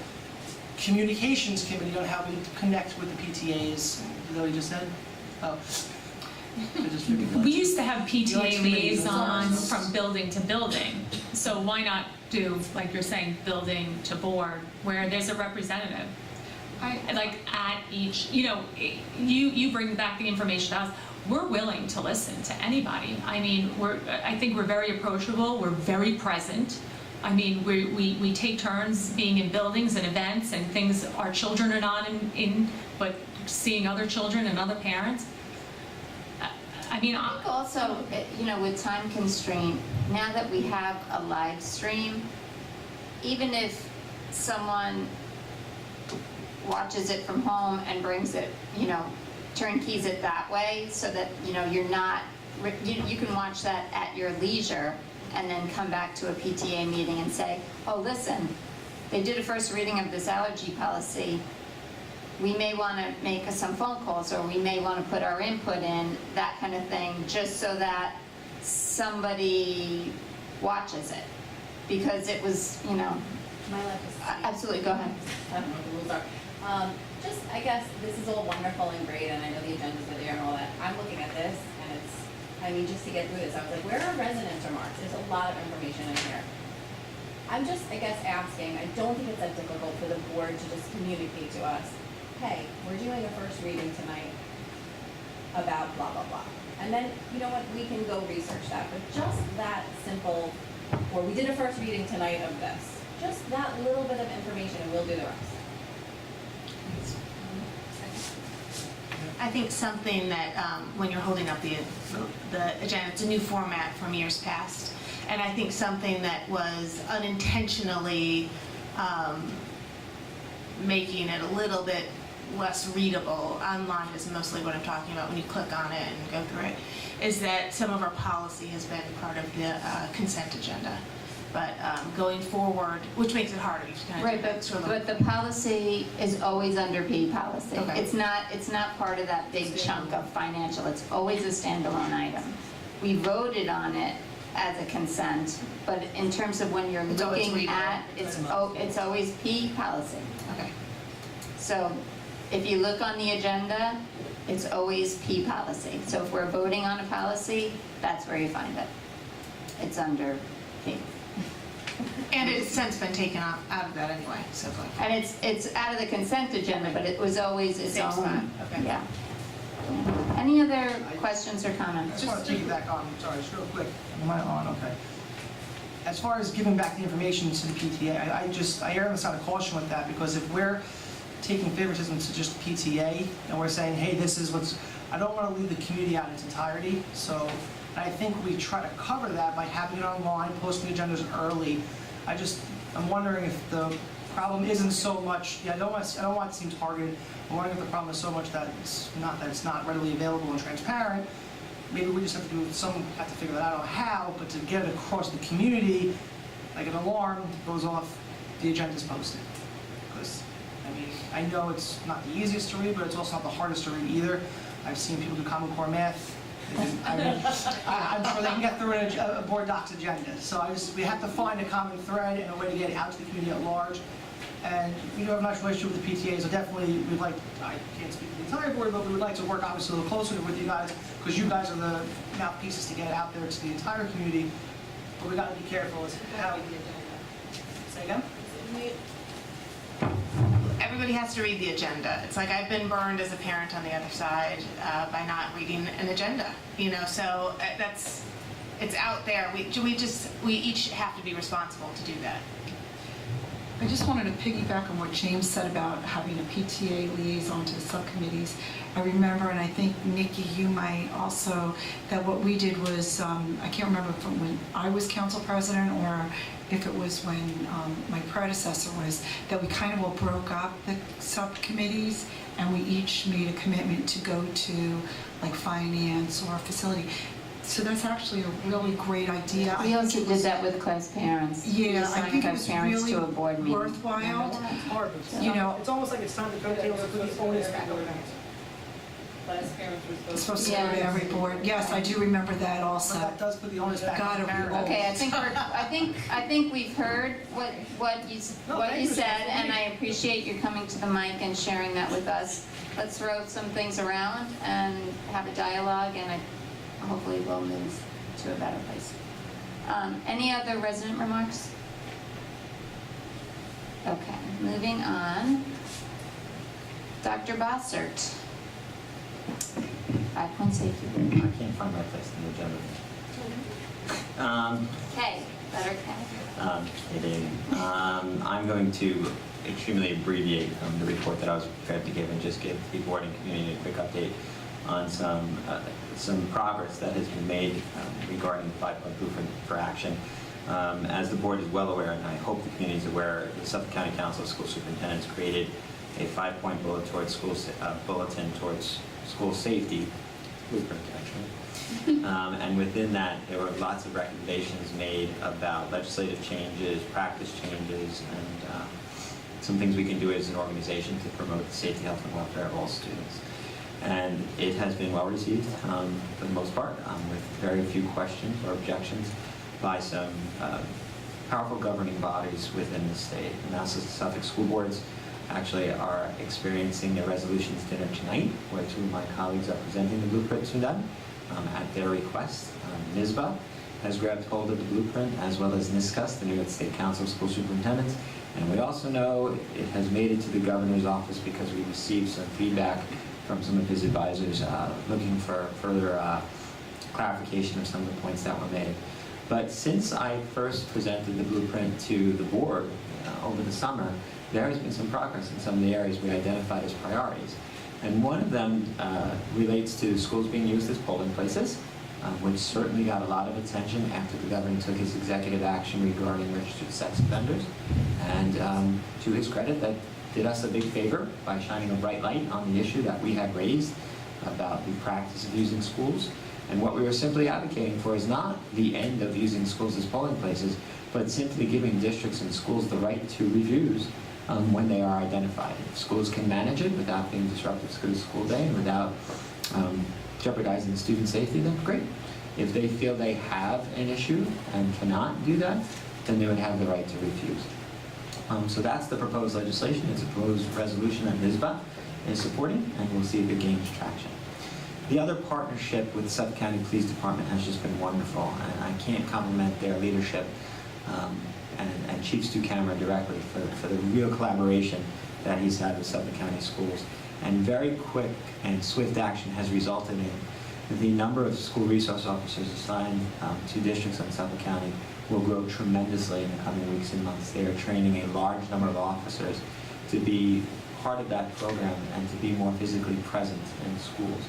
communications committee on how we connect with the PTAs. Is that what you just said? Oh. I just figured We used to have You like PTA committees, liaisons that's from building to building. So why not do, like you're saying, building to board, where there's a representative? Like at each, you bring back the information to us. We're willing to listen to anybody. I mean, I think we're very approachable, we're very present. I mean, we take turns being in buildings and events and things our children are not in, but seeing other children and other parents. I mean, I think also, with time constraint, now that we have a live stream, even if someone watches it from home and brings it, turnkeys it that way, so that, you're not, you can watch that at your leisure and then come back to a PTA meeting and say, oh, listen, they did a first reading of this allergy policy. We may want to make some phone calls, or we may want to put our input in, that kind of thing, just so that somebody watches it. Because it was, My life is absolutely, go ahead. I don't know what the rules are. I guess this is all wonderful and great, and I know the agendas are there and all that. I'm looking at this, and just to get through this, I was like, where are residents' remarks? There's a lot of information in here. I'm just, asking, I don't think it's that difficult for the board to just communicate to us, hey, we're doing a first reading tonight about blah, blah, blah. And then, you know what, we can go research that, but just that simple, or we did a first reading tonight of this, just that little bit of information, and we'll do the rest. I think something that, when you're holding up the agenda, it's a new format from years past, and I think something that was unintentionally making it a little bit less readable online is mostly what I'm talking about when you click on it and go through it, is that some of our policy has been part of the consent agenda. But going forward, which makes it harder. Right, but the policy is always under P policy. Okay. It's not part of that big chunk of financial. It's always a standalone item. We voted on it as a consent, but in terms of when you're looking at, it's always P policy. Okay. So if you look on the agenda, it's always P policy. So if we're voting on a policy, that's where you find it. It's under P. And it's since been taken out of that anyway, so far. And it's out of the consent agenda, but it was always its Same own. spot, okay. Yeah. Any other questions or comments? I just want to take you back on, sorry, just real quick. Am I on? Okay. As far as giving back the information to the PTA, I err on the side of caution with that, because if we're taking favoritism to just PTA and we're saying, hey, this is what's, I don't want to leave the community out in its entirety. So I think we try to cover that by having it online, posting agendas early. I'm wondering if the problem isn't so much, I don't want it to seem targeted. I'm wondering if the problem is so much that it's not readily available and transparent. Maybe we just have to figure that out on how, but to get it across the community, like an alarm goes off, the agenda's posted. Because, I know it's not the easiest to read, but it's also not the hardest to read either. I've seen people do Common Core math. I'm sure they can get through a board docs agenda. So we have to find a common thread and a way to get it out to the community at large. And we do have a nice relationship with the PTA, so definitely I can't speak for the entire board, but we would like to work obviously a little closer with you guys, because you guys are the mouthpieces to get it out there to the entire community. But we got to be careful as how. Say again? Everybody has to read the agenda. It's like I've been burned as a parent on the other side by not reading an agenda. So it's out there. We each have to be responsible to do that. I just wanted to piggyback on what James said about having a PTA liaison to the subcommittees. I remember, and I think Nikki, you might also, that what we did was, I can't remember from when I was council president or if it was when my predecessor was, that we kind of all broke up the subcommittees and we each made a commitment to go to like finance or facility. So that's actually a really great idea. I We think also it did was- that with class parents. We Yeah, I assigned think it class was parents really to a board meeting. worthwhile. It's hard, but You know- it's almost like it's time to put the onus back on parents. Class parents were It's supposed supposed to go to Yes. every board. Yes, I do remember that But also. that does put the onus back God, on are we parents. old. Okay, I think we've heard what you thank you. said, and I appreciate your coming to the mic and sharing that with us. Let's throw some things around and have a dialogue, and hopefully we'll move to a better place. Any other resident remarks? Okay, moving on. Dr. Bossert. 5-point safety. I can't find my place in the agenda. K, letter K. Kidding. I'm going to extremely abbreviate the report that I was prepared to give and just give the board and community a quick update on some progress that has been made regarding the 5-point blueprint for action. As the board is well aware, and I hope the community is aware, the Suffolk County Council of School Superintendents created a 5-point bulletin towards school safety blueprint, actually. And within that, there were lots of recommendations made about legislative changes, practice changes, and some things we can do as an organization to promote the safety, health, and welfare of all students. And it has been well received for the most part, with very few questions or objections by some powerful governing bodies within the state. And now Suffolk school boards actually are experiencing a resolutions dinner tonight, where 2 of my colleagues are presenting the blueprint to them at their request. NISBA has grabbed hold of the blueprint, as well as NISCUS, the New York State Council of School Superintendents. And we also know it has made it to the governor's office because we received some feedback from some of his advisors looking for further clarification of some of the points that were made. But since I first presented the blueprint to the board over the summer, there has been some progress in some of the areas we identified as priorities. And one of them relates to schools being used as polling places, which certainly got a lot of attention after the governor took his executive action regarding registered sex offenders. And to his credit, that did us a big favor by shining a bright light on the issue that we had raised about the practice of using schools. And what we were simply advocating for is not the end of using schools as polling places, but simply giving districts and schools the right to reviews when they are identified. If schools can manage it without being disruptive to the school day and without jeopardizing student safety, then great. If they feel they have an issue and cannot do that, then they would have the right to refuse. So that's the proposed legislation. It's a proposed resolution that NISBA is supporting, and we'll see if it gains traction. The other partnership with the Suffolk County Police Department has just been wonderful, and I can't compliment their leadership and Chief Stu Cameron directly for the real collaboration that he's had with Suffolk County Schools. And very quick and swift action has resulted in the number of school resource officers assigned to districts in Suffolk County will grow tremendously in the coming weeks and months. They are training a large number of officers to be part of that program and to be more physically present in schools.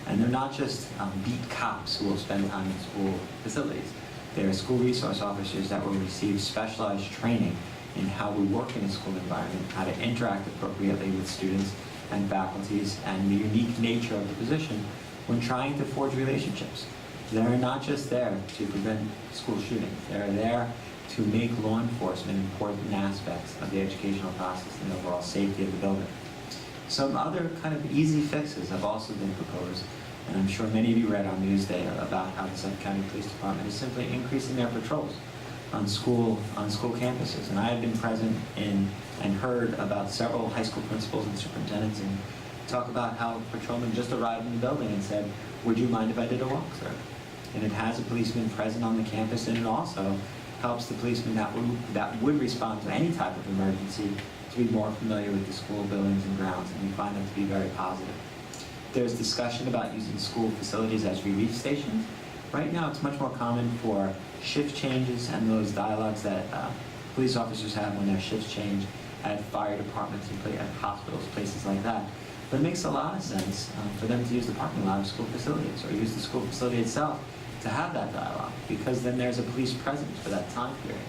And they're not just beat cops who will spend time in school facilities. They're school resource officers that will receive specialized training in how we work in a school environment, how to interact appropriately with students and faculties, and the unique nature of the position when trying to forge relationships. They're not just there to prevent school shootings. They're there to make law enforcement important aspects of the educational process and the overall safety of the building. Some other kind of easy fixes have also been proposed, and I'm sure many of you read on Newsday about how the Suffolk County Police Department is simply increasing their patrols on school campuses. And I have been present in and heard about several high school principals and superintendents and talk about how patrolmen just arrived in the building and said, "Would you mind if I did a walkthrough?" And it has a policeman present on the campus, and it also helps the policeman that would respond to any type of emergency to be more familiar with the school buildings and grounds, and we find that to be very positive. There's discussion about using school facilities as relief stations. Right now, it's much more common for shift changes and those dialogues that police officers have when their shifts change at fire departments and at hospitals, places like that. But it makes a lot of sense for them to use the parking lot of school facilities or use the school facility itself to have that dialogue, because then there's a police presence for that time period.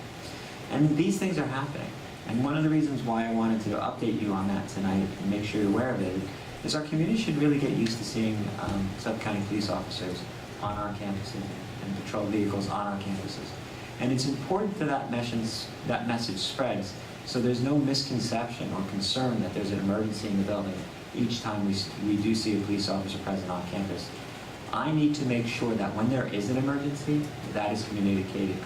And these things are happening. And one of the reasons why I wanted to update you on that tonight and make sure you're aware of it is our community should really get used to seeing Suffolk County police officers on our campuses and patrol vehicles on our campuses. And it's important that message spreads, so there's no misconception or concern that there's an emergency in the building each time we do see a police officer present on campus. I need to make sure that when there is an emergency, that is communicated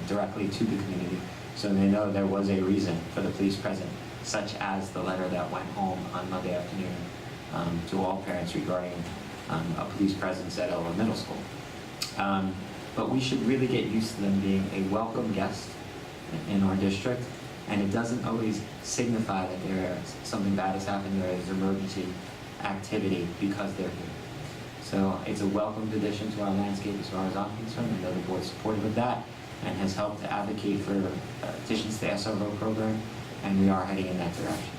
directly to the community, so they know there was a reason for the police present, such as the letter that went home on Monday afternoon to all parents regarding a police presence at Elwood Middle School. But we should really get used to them being a welcome guest in our district, and it doesn't always signify that something bad has happened, there is emergency activity because they're here. So it's a welcomed addition to our landscape as far as I'm concerned. I know the board's supportive of that and has helped to advocate for additions to the SRO program, and we are heading in that direction.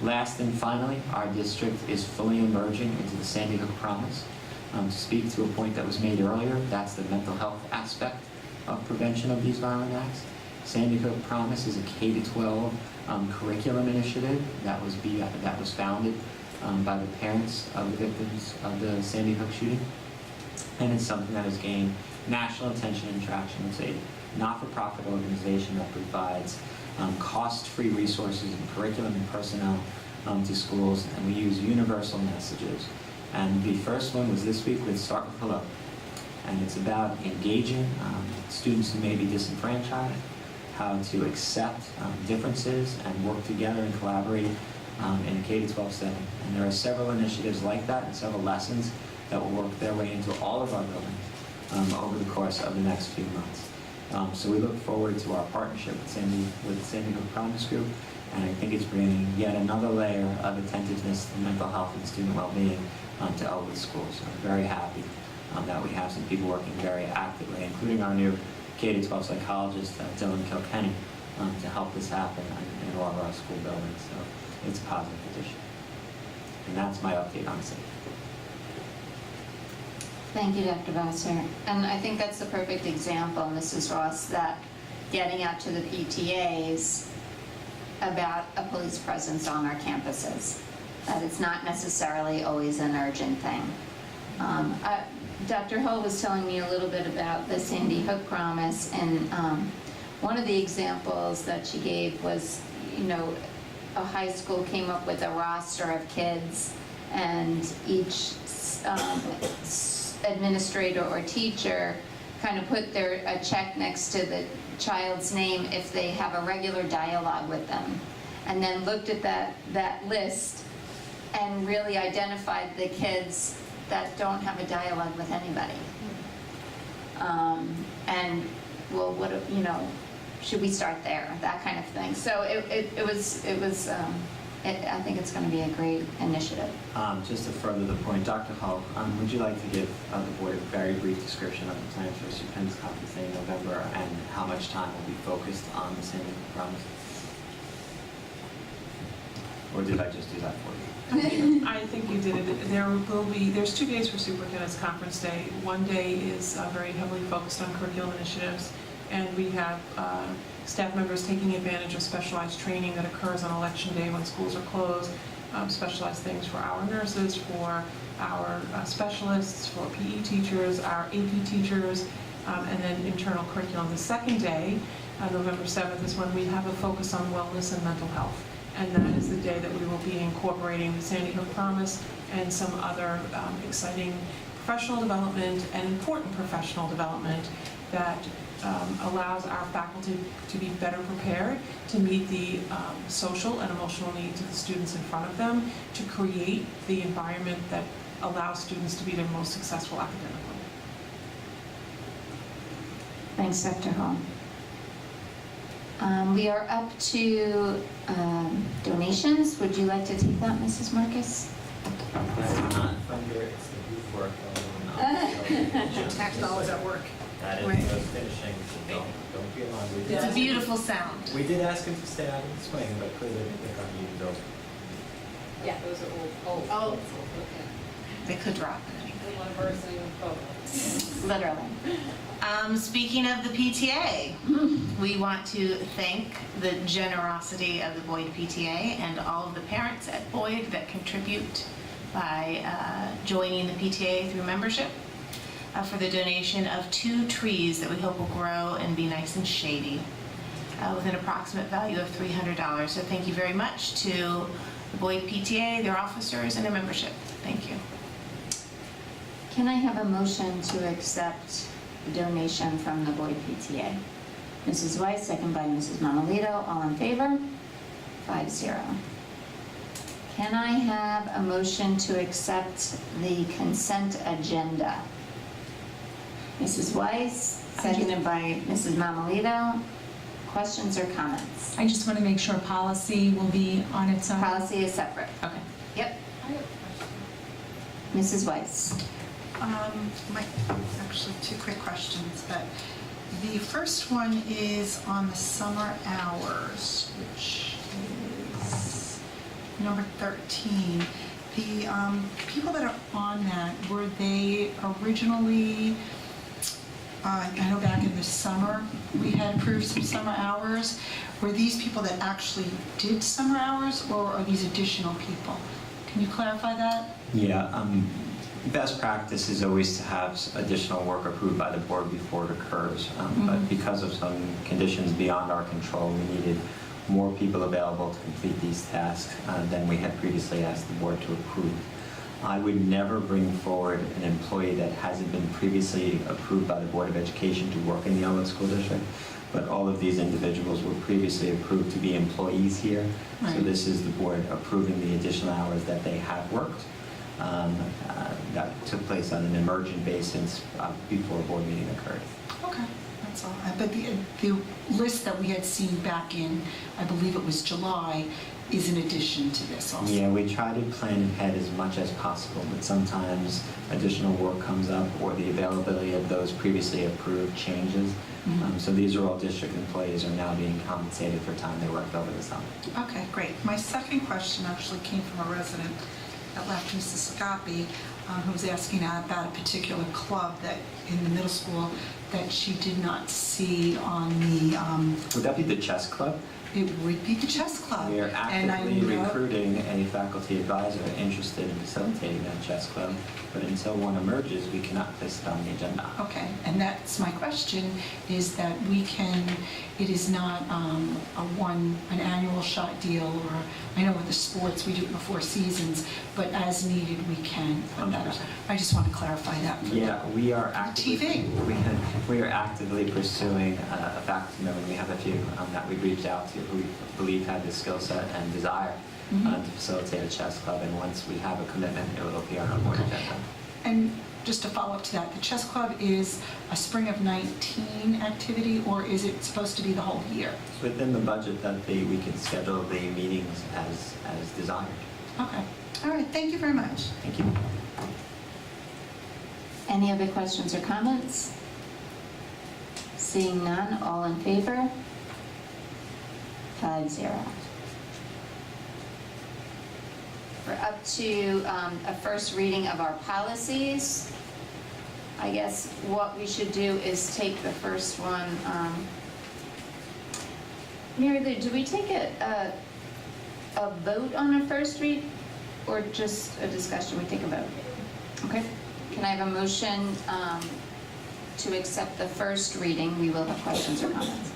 Last and finally, our district is fully emerging into the Sandy Hook Promise. To speak to a point that was made earlier, that's the mental health aspect of prevention of these violent acts. Sandy Hook Promise is a K-12 curriculum initiative that was founded by the parents of the victims of the Sandy Hook shooting. And it's something that has gained national attention and traction. It's a not-for-profit organization that provides cost-free resources and curriculum and personnel to schools, and we use universal messages. And the first one was this week with Start With Hello. And it's about engaging students who may be disenfranchised, how to accept differences and work together and collaborate in a K-12 setting. And there are several initiatives like that and several lessons that will work their way into all of our buildings over the course of the next few months. So we look forward to our partnership with Sandy Hook Promise Group, and I think it's bringing yet another layer of attentiveness to mental health and student well-being to Elwood schools. So I'm very happy that we have some people working very actively, including our new K-12 psychologist, Dylan Kilkenny, to help this happen in all of our school buildings. So it's a positive addition. And that's my update on safety. Thank you, Dr. Vassar. And I think that's the perfect example, Mrs. Ross, that getting out to the PTAs about a police presence on our campuses, that it's not necessarily always an urgent thing. Dr. Hull was telling me a little bit about the Sandy Hook Promise, and one of the examples that she gave was, a high school came up with a roster of kids, and each administrator or teacher kind of put a check next to the child's name if they have a regular dialogue with them, and then looked at that list and really identified the kids that don't have a dialogue with anybody. And well, should we start there? That kind of thing. So I think it's going to be a great initiative. Just to further the point, Dr. Hull, would you like to give the board a very brief description of the plans for Superintendent's Conference in November and how much time will be focused on the Sandy Hook Promise? Or did I just do that for you? I think you did it. There's 2 days for Superintendent's Conference Day. One day is very heavily focused on curriculum initiatives, and we have staff members taking advantage of specialized training that occurs on Election Day when schools are closed, specialized things for our nurses, for our specialists, for PE teachers, our AP teachers, and then internal curriculum. The second day, November 7th, is when we have a focus on wellness and mental health. And that is the day that we will be incorporating the Sandy Hook Promise and some other exciting professional development and important professional development that allows our faculty to be better prepared to meet the social and emotional needs of the students in front of them, to create the environment that allows students to be their most successful academically. Thanks, Dr. Hall. We are up to donations. Would you like to take that, Mrs. Marcus? It's not thunder, it's the roof work. Tax dollars at work. That is Right. those finishing, so don't be alarmed. It's a beautiful sound. We did ask him to stay out of the swing, but clearly they got meetings over. Yeah, those are old. Oh, they could drop. Literally. Speaking of the PTA, we want to thank the generosity of the Boyd PTA and all of the parents at Boyd that contribute by joining the PTA through membership. for the donation of 2 trees that we hope will grow and be nice and shady with an approximate value of $300. So thank you very much to the Boyd PTA, their officers, and their membership. Thank you. Can I have a motion to accept the donation from the Boyd PTA? Mrs. Weiss, second by Mrs. Mamalito. All in favor? 5-0. Can I have a motion to accept the consent agenda? Mrs. Weiss, seconded by Mrs. Mamalito. Questions or comments? I just want to make sure policy will be on its own. Policy is separate. Okay. Yep. Mrs. Weiss. Actually, 2 quick questions, but the first one is on the summer hours, which is number 13. The people that are on that, were they originally, I know back in the summer, we had approved some summer hours. Were these people that actually did summer hours, or are these additional people? Can you clarify that? Yeah, best practice is always to have additional work approved by the board before it occurs. But because of some conditions beyond our control, we needed more people available to complete these tasks than we had previously asked the board to approve. I would never bring forward an employee that hasn't been previously approved by the Board of Education to work in the Elwood School District, but all of these individuals were previously approved to be employees here. Right. So this is the board approving the additional hours that they have worked. That took place on an emergent basis before a board meeting occurred. Okay, that's all. But the list that we had seen back in, I believe it was July, is in addition to this also. Yeah, we try to plan ahead as much as possible, but sometimes additional work comes up or the availability of those previously approved changes. So these are all district employees are now being compensated for time they worked over the summer. Okay, great. My second question actually came from a resident that left, Mrs. Sagapi, who was asking about a particular club that in the middle school that she did not see on the... Would that be the chess club? It would be the chess club. We are And I actively know- recruiting a faculty advisor interested in facilitating that chess club, but until one emerges, we cannot place it on the agenda. Okay, and that's my question, is that we can, it is not an annual shot deal, or I know with the sports, we do it before seasons, but as needed, we can put that up. 100%. I just want to clarify that. Yeah, we are actively... TV. We are actively pursuing a faculty member. We have a few that we've reached out to who we believe have the skill set and desire to facilitate a chess club, and once we have a commitment, it will appear on our board agenda. And just to follow up to that, the chess club is a spring of 19 activity, or is it supposed to be the whole year? It's within the budget that we can schedule the meetings as desired. Okay, all right, thank you very much. Thank you. Any other questions or comments? Seeing none, all in favor? 5-0. We're up to a first reading of our policies. I guess what we should do is take the first one. Mary Lou, do we take a vote on a first read or just a discussion? We take a vote. Okay. Can I have a motion to accept the first reading? We will have questions or comments.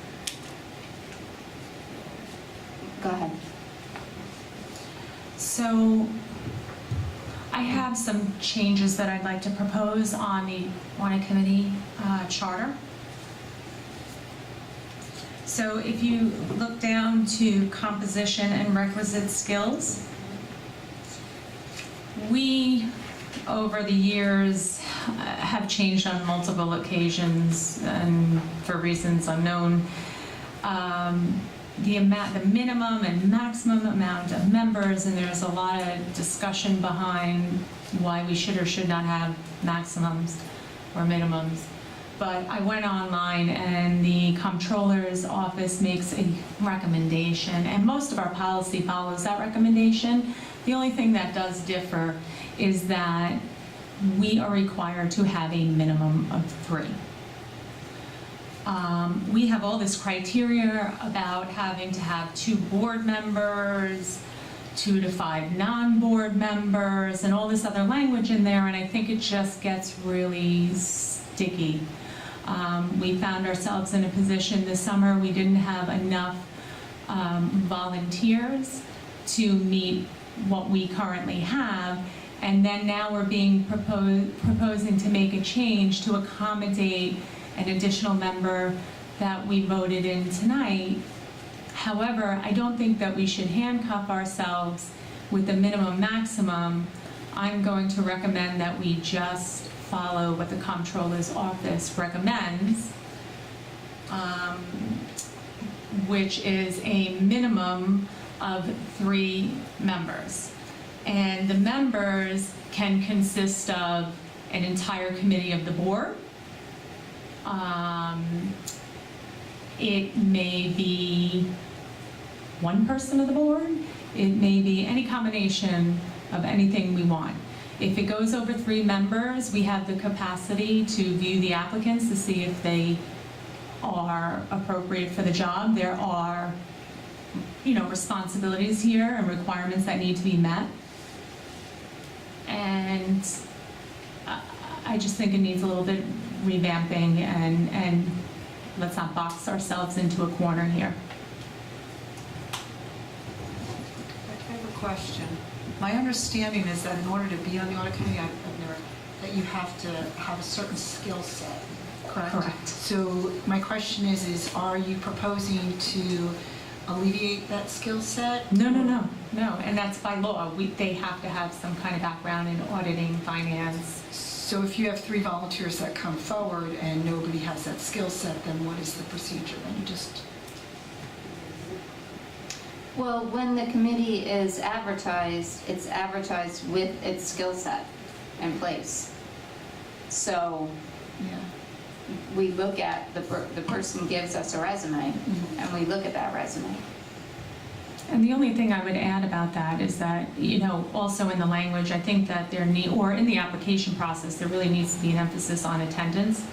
Go ahead. So I have some changes that I'd like to propose on the committee charter. So if you look down to composition and requisite skills, we over the years have changed on multiple occasions and for reasons unknown. The minimum and maximum amount of members, and there's a lot of discussion behind why we should or should not have maximums or minimums. But I went online and the comptroller's office makes a recommendation, and most of our policy follows that recommendation. The only thing that does differ is that we are required to have a minimum of 3. We have all this criteria about having to have 2 board members, 2 to 5 non-board members, and all this other language in there, and I think it just gets really sticky. We found ourselves in a position this summer, we didn't have enough volunteers to meet what we currently have, and then now we're being proposing to make a change to accommodate an additional member that we voted in tonight. However, I don't think that we should handcuff ourselves with the minimum maximum. I'm going to recommend that we just follow what the Comptroller's Office recommends, which is a minimum of 3 members. And the members can consist of an entire committee of the board. It may be one person of the board. It may be any combination of anything we want. If it goes over 3 members, we have the capacity to view the applicants to see if they are appropriate for the job. There are, responsibilities here and requirements that need to be met. And I just think it needs a little bit revamping, and let's not box ourselves into a corner here. I have a question. My understanding is that in order to be on the audit committee, that you have to have a certain skill set, correct? Correct. So my question is are you proposing to alleviate that skill set? No, and that's by law. They have to have some kind of background in auditing, finance. So if you have 3 volunteers that come forward and nobody has that skill set, then what is the procedure? Then you just... Well, when the committee is advertised, it's advertised with its skill set in place. So Yeah. we look at, the person gives us a resume, and we look at that resume. And the only thing I would add about that is that, also in the language, I think that or in the application process, there really needs to be an emphasis on attendance,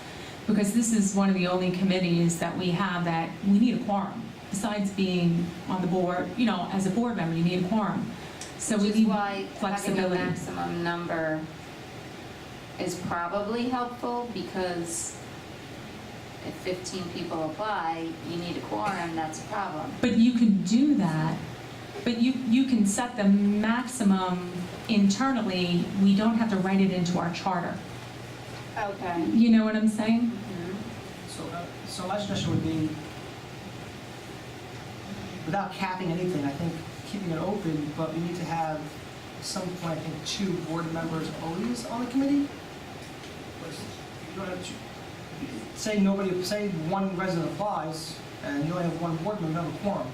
because this is one of the only committees that we have that we need a quorum. Besides being on the board, as a board member, you need a quorum. So we need flexibility. Having a maximum number is probably helpful, because if 15 people apply, you need a quorum, that's a problem. But you can do that, but you can set the maximum internally. We don't have to write it into our charter. Okay. You know what I'm saying? So my suggestion would be, without capping anything, I think keeping it open, but we need to have at some point, I think, 2 board members always on the committee. You don't have to, say one resident applies, and you only have 1 board member, you have a quorum.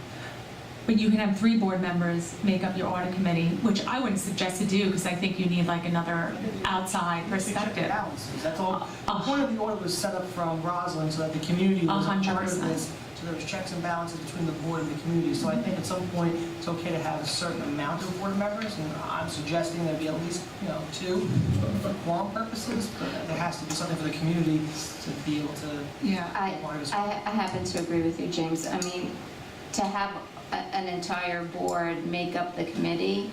But you can have 3 board members make up your audit committee, which I wouldn't suggest to do, because I think you need like another outside perspective. Balances, that's all. The point of the audit was set up from Roslyn so that the community was a part of 100%. this. So there was checks and balances between the board and the community. So I think at some point, it's okay to have a certain amount of board members, and I'm suggesting there be at least, 2 for quorum purposes, but there has to be something for the community to be able to. Yeah. I happen to agree with you, James. I mean, to have an entire board make up the committee,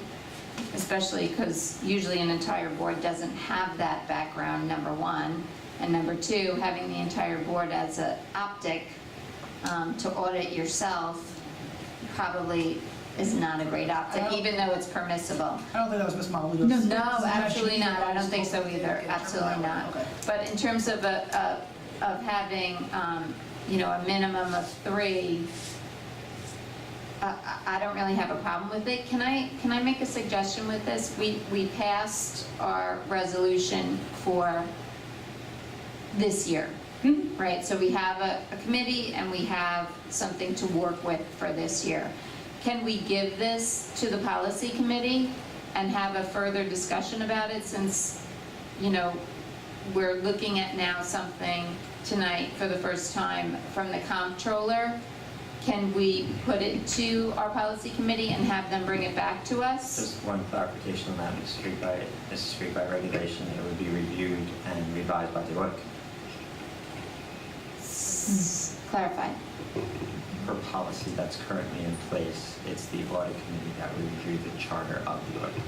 especially because usually an entire board doesn't have that background, number 1. And number 2, having the entire board as an optic to audit yourself probably is not a great optic, even though it's permissible. I don't think that was Ms. Malito's. No, absolutely not. I don't think so either. Absolutely not. Okay. But in terms of having, a minimum of 3, I don't really have a problem with it. Can I make a suggestion with this? We passed our resolution for this year, right? So we have a committee, and we have something to work with for this year. Can we give this to the policy committee and have a further discussion about it, since, we're looking at now something tonight for the first time from the comptroller? Can we put it to our policy committee and have them bring it back to us? Just one clarification on that, Mrs. Street, by regulation, it would be reviewed and revised by the audit committee. Clarify. per policy that's currently in place. It's the audit committee that would review the charter of the audit.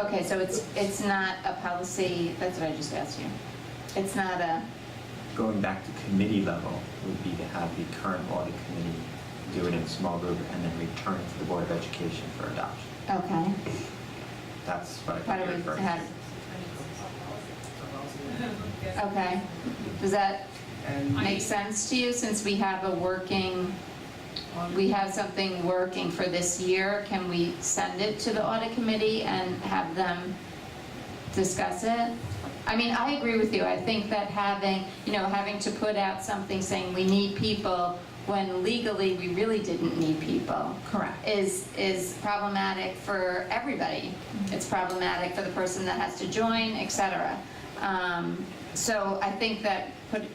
Okay, so it's not a policy, that's what I just asked you. It's not a, Going back to committee level would be to have the current audit committee do it in a small group and then return it to the Board of Education for adoption. okay. That's what I Why think do you're we referring have, to. okay. Does that And make sense to you, since we have something working for this year? Can we send it to the audit committee and have them discuss it? I mean, I agree with you. I think that having to put out something saying we need people when legally we really didn't need people. Correct. Is problematic for everybody. It's problematic for the person that has to join, etc. So I think that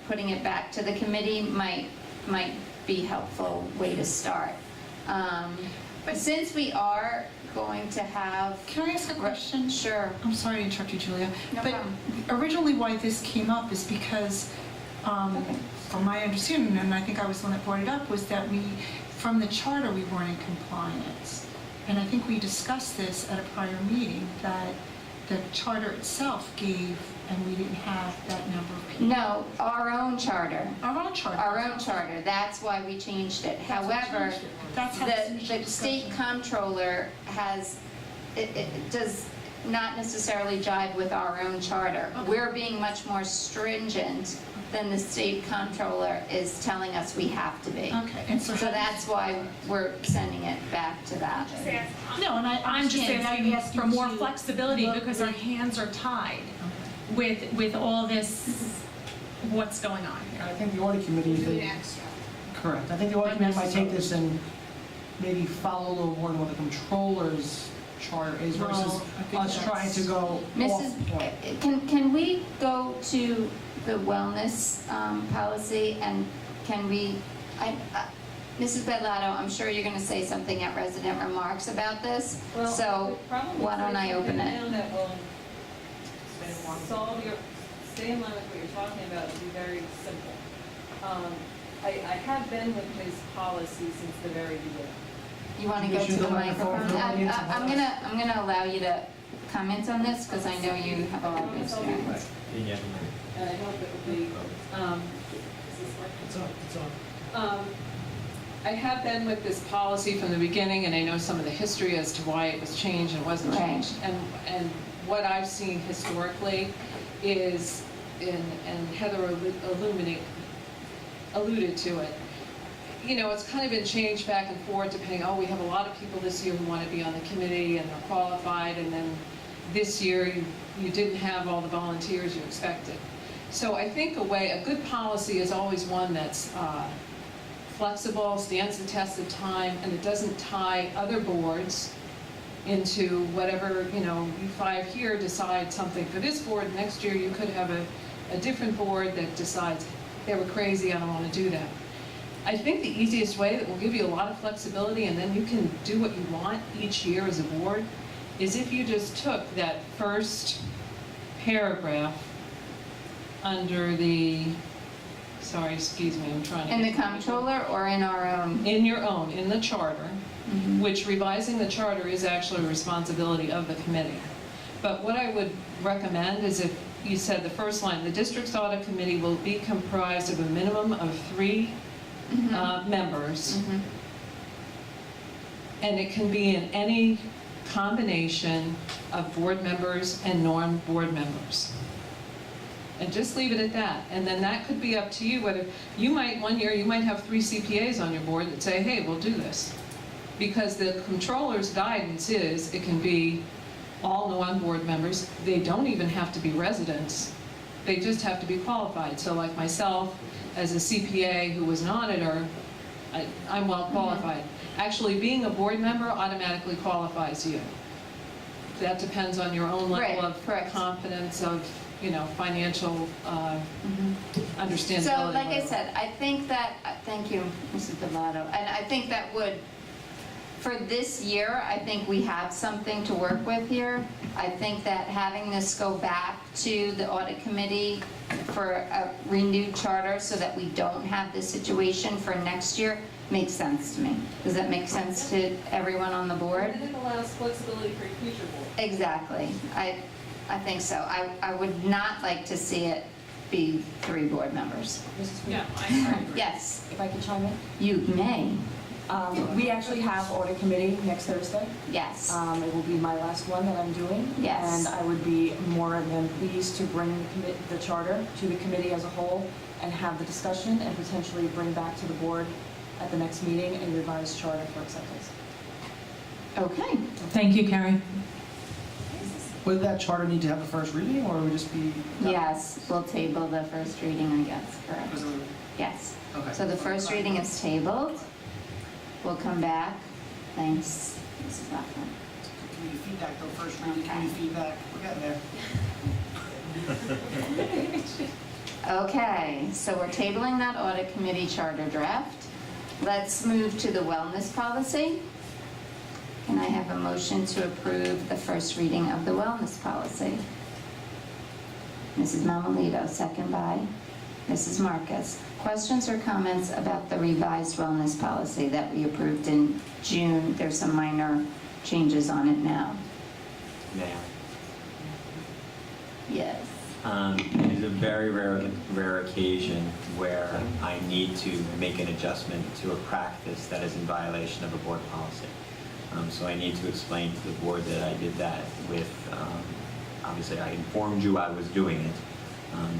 putting it back to the committee might be a helpful way to start. But since we are going to have... Can I ask a question? Sure. I'm sorry to interrupt you, Julia. No But problem. originally why this came up is because, from my understanding, and I think I was the one that brought it up, was that from the charter, we weren't in compliance. And I think we discussed this at a prior meeting, that the charter itself gave, and we didn't have that number of people. No, our own charter. Our own charter. Our own charter. That's why we changed it. That's what However, changed it. That's how this initial the state discussion- comptroller it does not necessarily jive with our own charter. Okay. We're being much more stringent than the state comptroller is telling us we have to be. Okay, and so that's why we're sending it back to that. No, and I'm just understand. asking for more to flexibility look because our with- hands are tied with all this, what's going on here. I think the audit committee, correct. I think the audit committee might take this and maybe follow a little more what the controller's charter is versus Well, I think us trying to go off point. Can we go to the wellness policy, and can we, Mrs. Bedlato, I'm sure you're going to say something at resident remarks about this, so why don't I open it? That will solve stay in line with what you're talking about, to be very simple. I have been with his policy since the very beginning. You want to go to the microphone? I'm gonna allow you to comment on this, because I know you have a lot of experience. And I hope it will be, I have been with this policy from the beginning, and I know some of the history as to why it was changed and wasn't Right. changed. And what I've seen historically is, and Heather alluded to it, it's kind of been changed back and forth depending, we have a lot of people this year who want to be on the committee and they're qualified, and then this year you didn't have all the volunteers you expected. So I think a good policy is always one that's flexible, stands the test of time, and it doesn't tie other boards into whatever, you five here decide something for this board, next year you could have a different board that decides, they were crazy, I don't want to do that. I think the easiest way that will give you a lot of flexibility, and then you can do what you want each year as a board, is if you just took that first paragraph under the, sorry, excuse me, I'm trying to... In the comptroller or in our own? In your own, in the charter, Mm-hmm. which revising the charter is actually a responsibility of the committee. But what I would recommend is if you said the first line, the district's audit committee will be comprised of a minimum of 3 members. Mhm. And it can be in any combination of board members and non-board members. And just leave it at that. And then that could be up to you, whether one year you might have 3 CPAs on your board that say, hey, we'll do this. Because the controller's guidance is, it can be all non-board members. They don't even have to be residents. They just have to be qualified. So like myself, as a CPA who was an auditor, I'm well qualified. Actually, being a board member automatically qualifies you. That depends on your own level of confidence, of financial understandability. So, like I said, I think that, thank you, Mrs. Bellato, and I think that would for this year, I think we have something to work with here. I think that having this go back to the audit committee for a renewed charter so that we don't have this situation for next year makes sense to me. Does that make sense to everyone on the board? And it allows flexibility for future boards. Exactly. I think so. I would not like to see it be 3 board members. Yeah, I agree. Yes, If I could chime in? you may. We actually have audit committee next Thursday. Yes. It will be my last one that I'm doing. Yes. And I would be more than pleased to bring the charter to the committee as a whole and have the discussion and potentially bring back to the board at the next meeting a revised charter for acceptance. Okay. Thank you, Carrie. Would that charter need to have a first reading, or would it just be? Yes, we'll table the first reading, I guess, correct? Because of- Yes. Okay. So the first reading is tabled. We'll come back. Thanks, Mrs. Laughlin. Community feedback, though, first reading, Okay. community feedback, we're getting there. Okay, so we're tabling that audit committee charter draft. Let's move to the wellness policy. Can I have a motion to approve the first reading of the wellness policy? Mrs. Mamalito, second by Mrs. Marcus. Questions or comments about the revised wellness policy that we approved in June? There's some minor changes on it now. May I? Yes. It is a very rare occasion where I need to make an adjustment to a practice that is in violation of a board policy. So I need to explain to the board that I did that with, obviously I informed you I was doing it,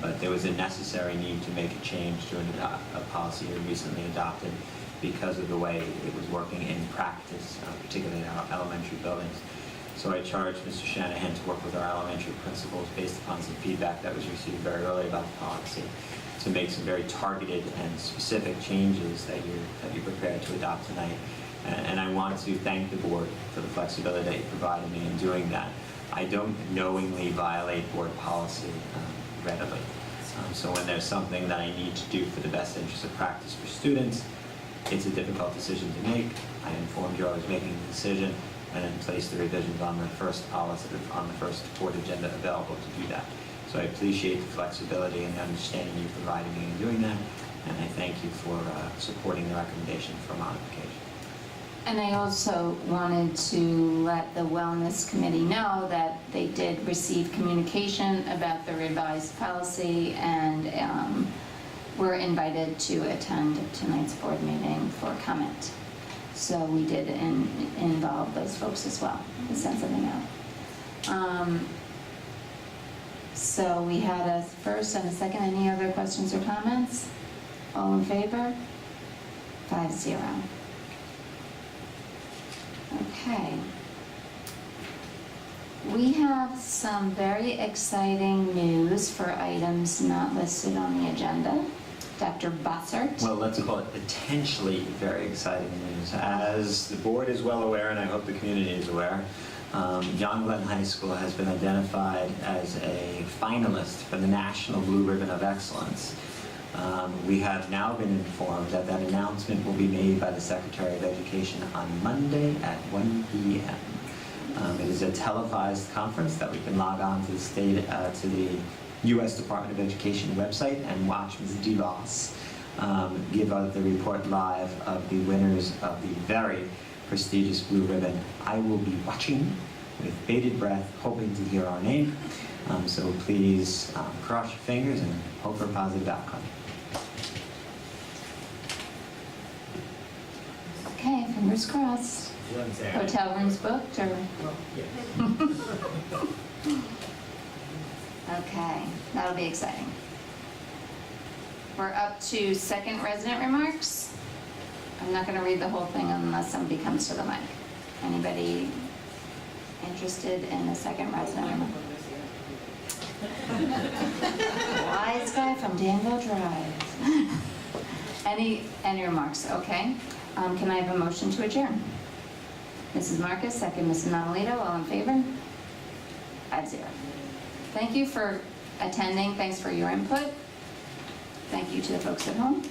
but there was a necessary need to make a change to a policy we recently adopted because of the way it was working in practice, particularly in our elementary buildings. So I charged Mr. Shanahan to work with our elementary principals based upon some feedback that was received very early about the policy to make some very targeted and specific changes that you're prepared to adopt tonight. And I want to thank the board for the flexibility that you provided me in doing that. I don't knowingly violate board policy readily. So when there's something that I need to do for the best interest of practice for students, it's a difficult decision to make. I informed you I was making the decision and then placed the revisions on the first policy, on the first board agenda available to do that. So I appreciate the flexibility and the understanding you provided me in doing that, and I thank you for supporting the recommendation for modification. And I also wanted to let the Wellness Committee know that they did receive communication about the revised policy and were invited to attend tonight's board meeting for comment. So we did involve those folks as well to send something out. So we had a first and a second. Any other questions or comments? All in favor? 5-0. Okay. We have some very exciting news for items not listed on the agenda. Dr. Bossert. Well, let's call it potentially very exciting news. As the board is well aware, and I hope the community is aware, John Glenn High School has been identified as a finalist for the National Blue Ribbon of Excellence. We have now been informed that that announcement will be made by the Secretary of Education on Monday at 1 p.m. It is a televised conference that we can log on to to the U.S. Department of Education website and watch Ms. DeVos give out the report live of the winners of the very prestigious Blue Ribbon. I will be watching with bated breath, hoping to hear our name. So please cross your fingers and hope for a positive outcome. Okay, fingers crossed. Hotel rooms booked, or? Okay, that'll be exciting. We're up to second resident remarks. I'm not going to read the whole thing unless somebody comes to the mic. Anybody interested in a second resident remark? Wise guy from Danville Drive. Any remarks? Okay. Can I have a motion to adjourn? Mrs. Marcus, second Mrs. Mamalito, all in favor? 5-0. Thank you for attending. Thanks for your input. Thank you to the folks at home.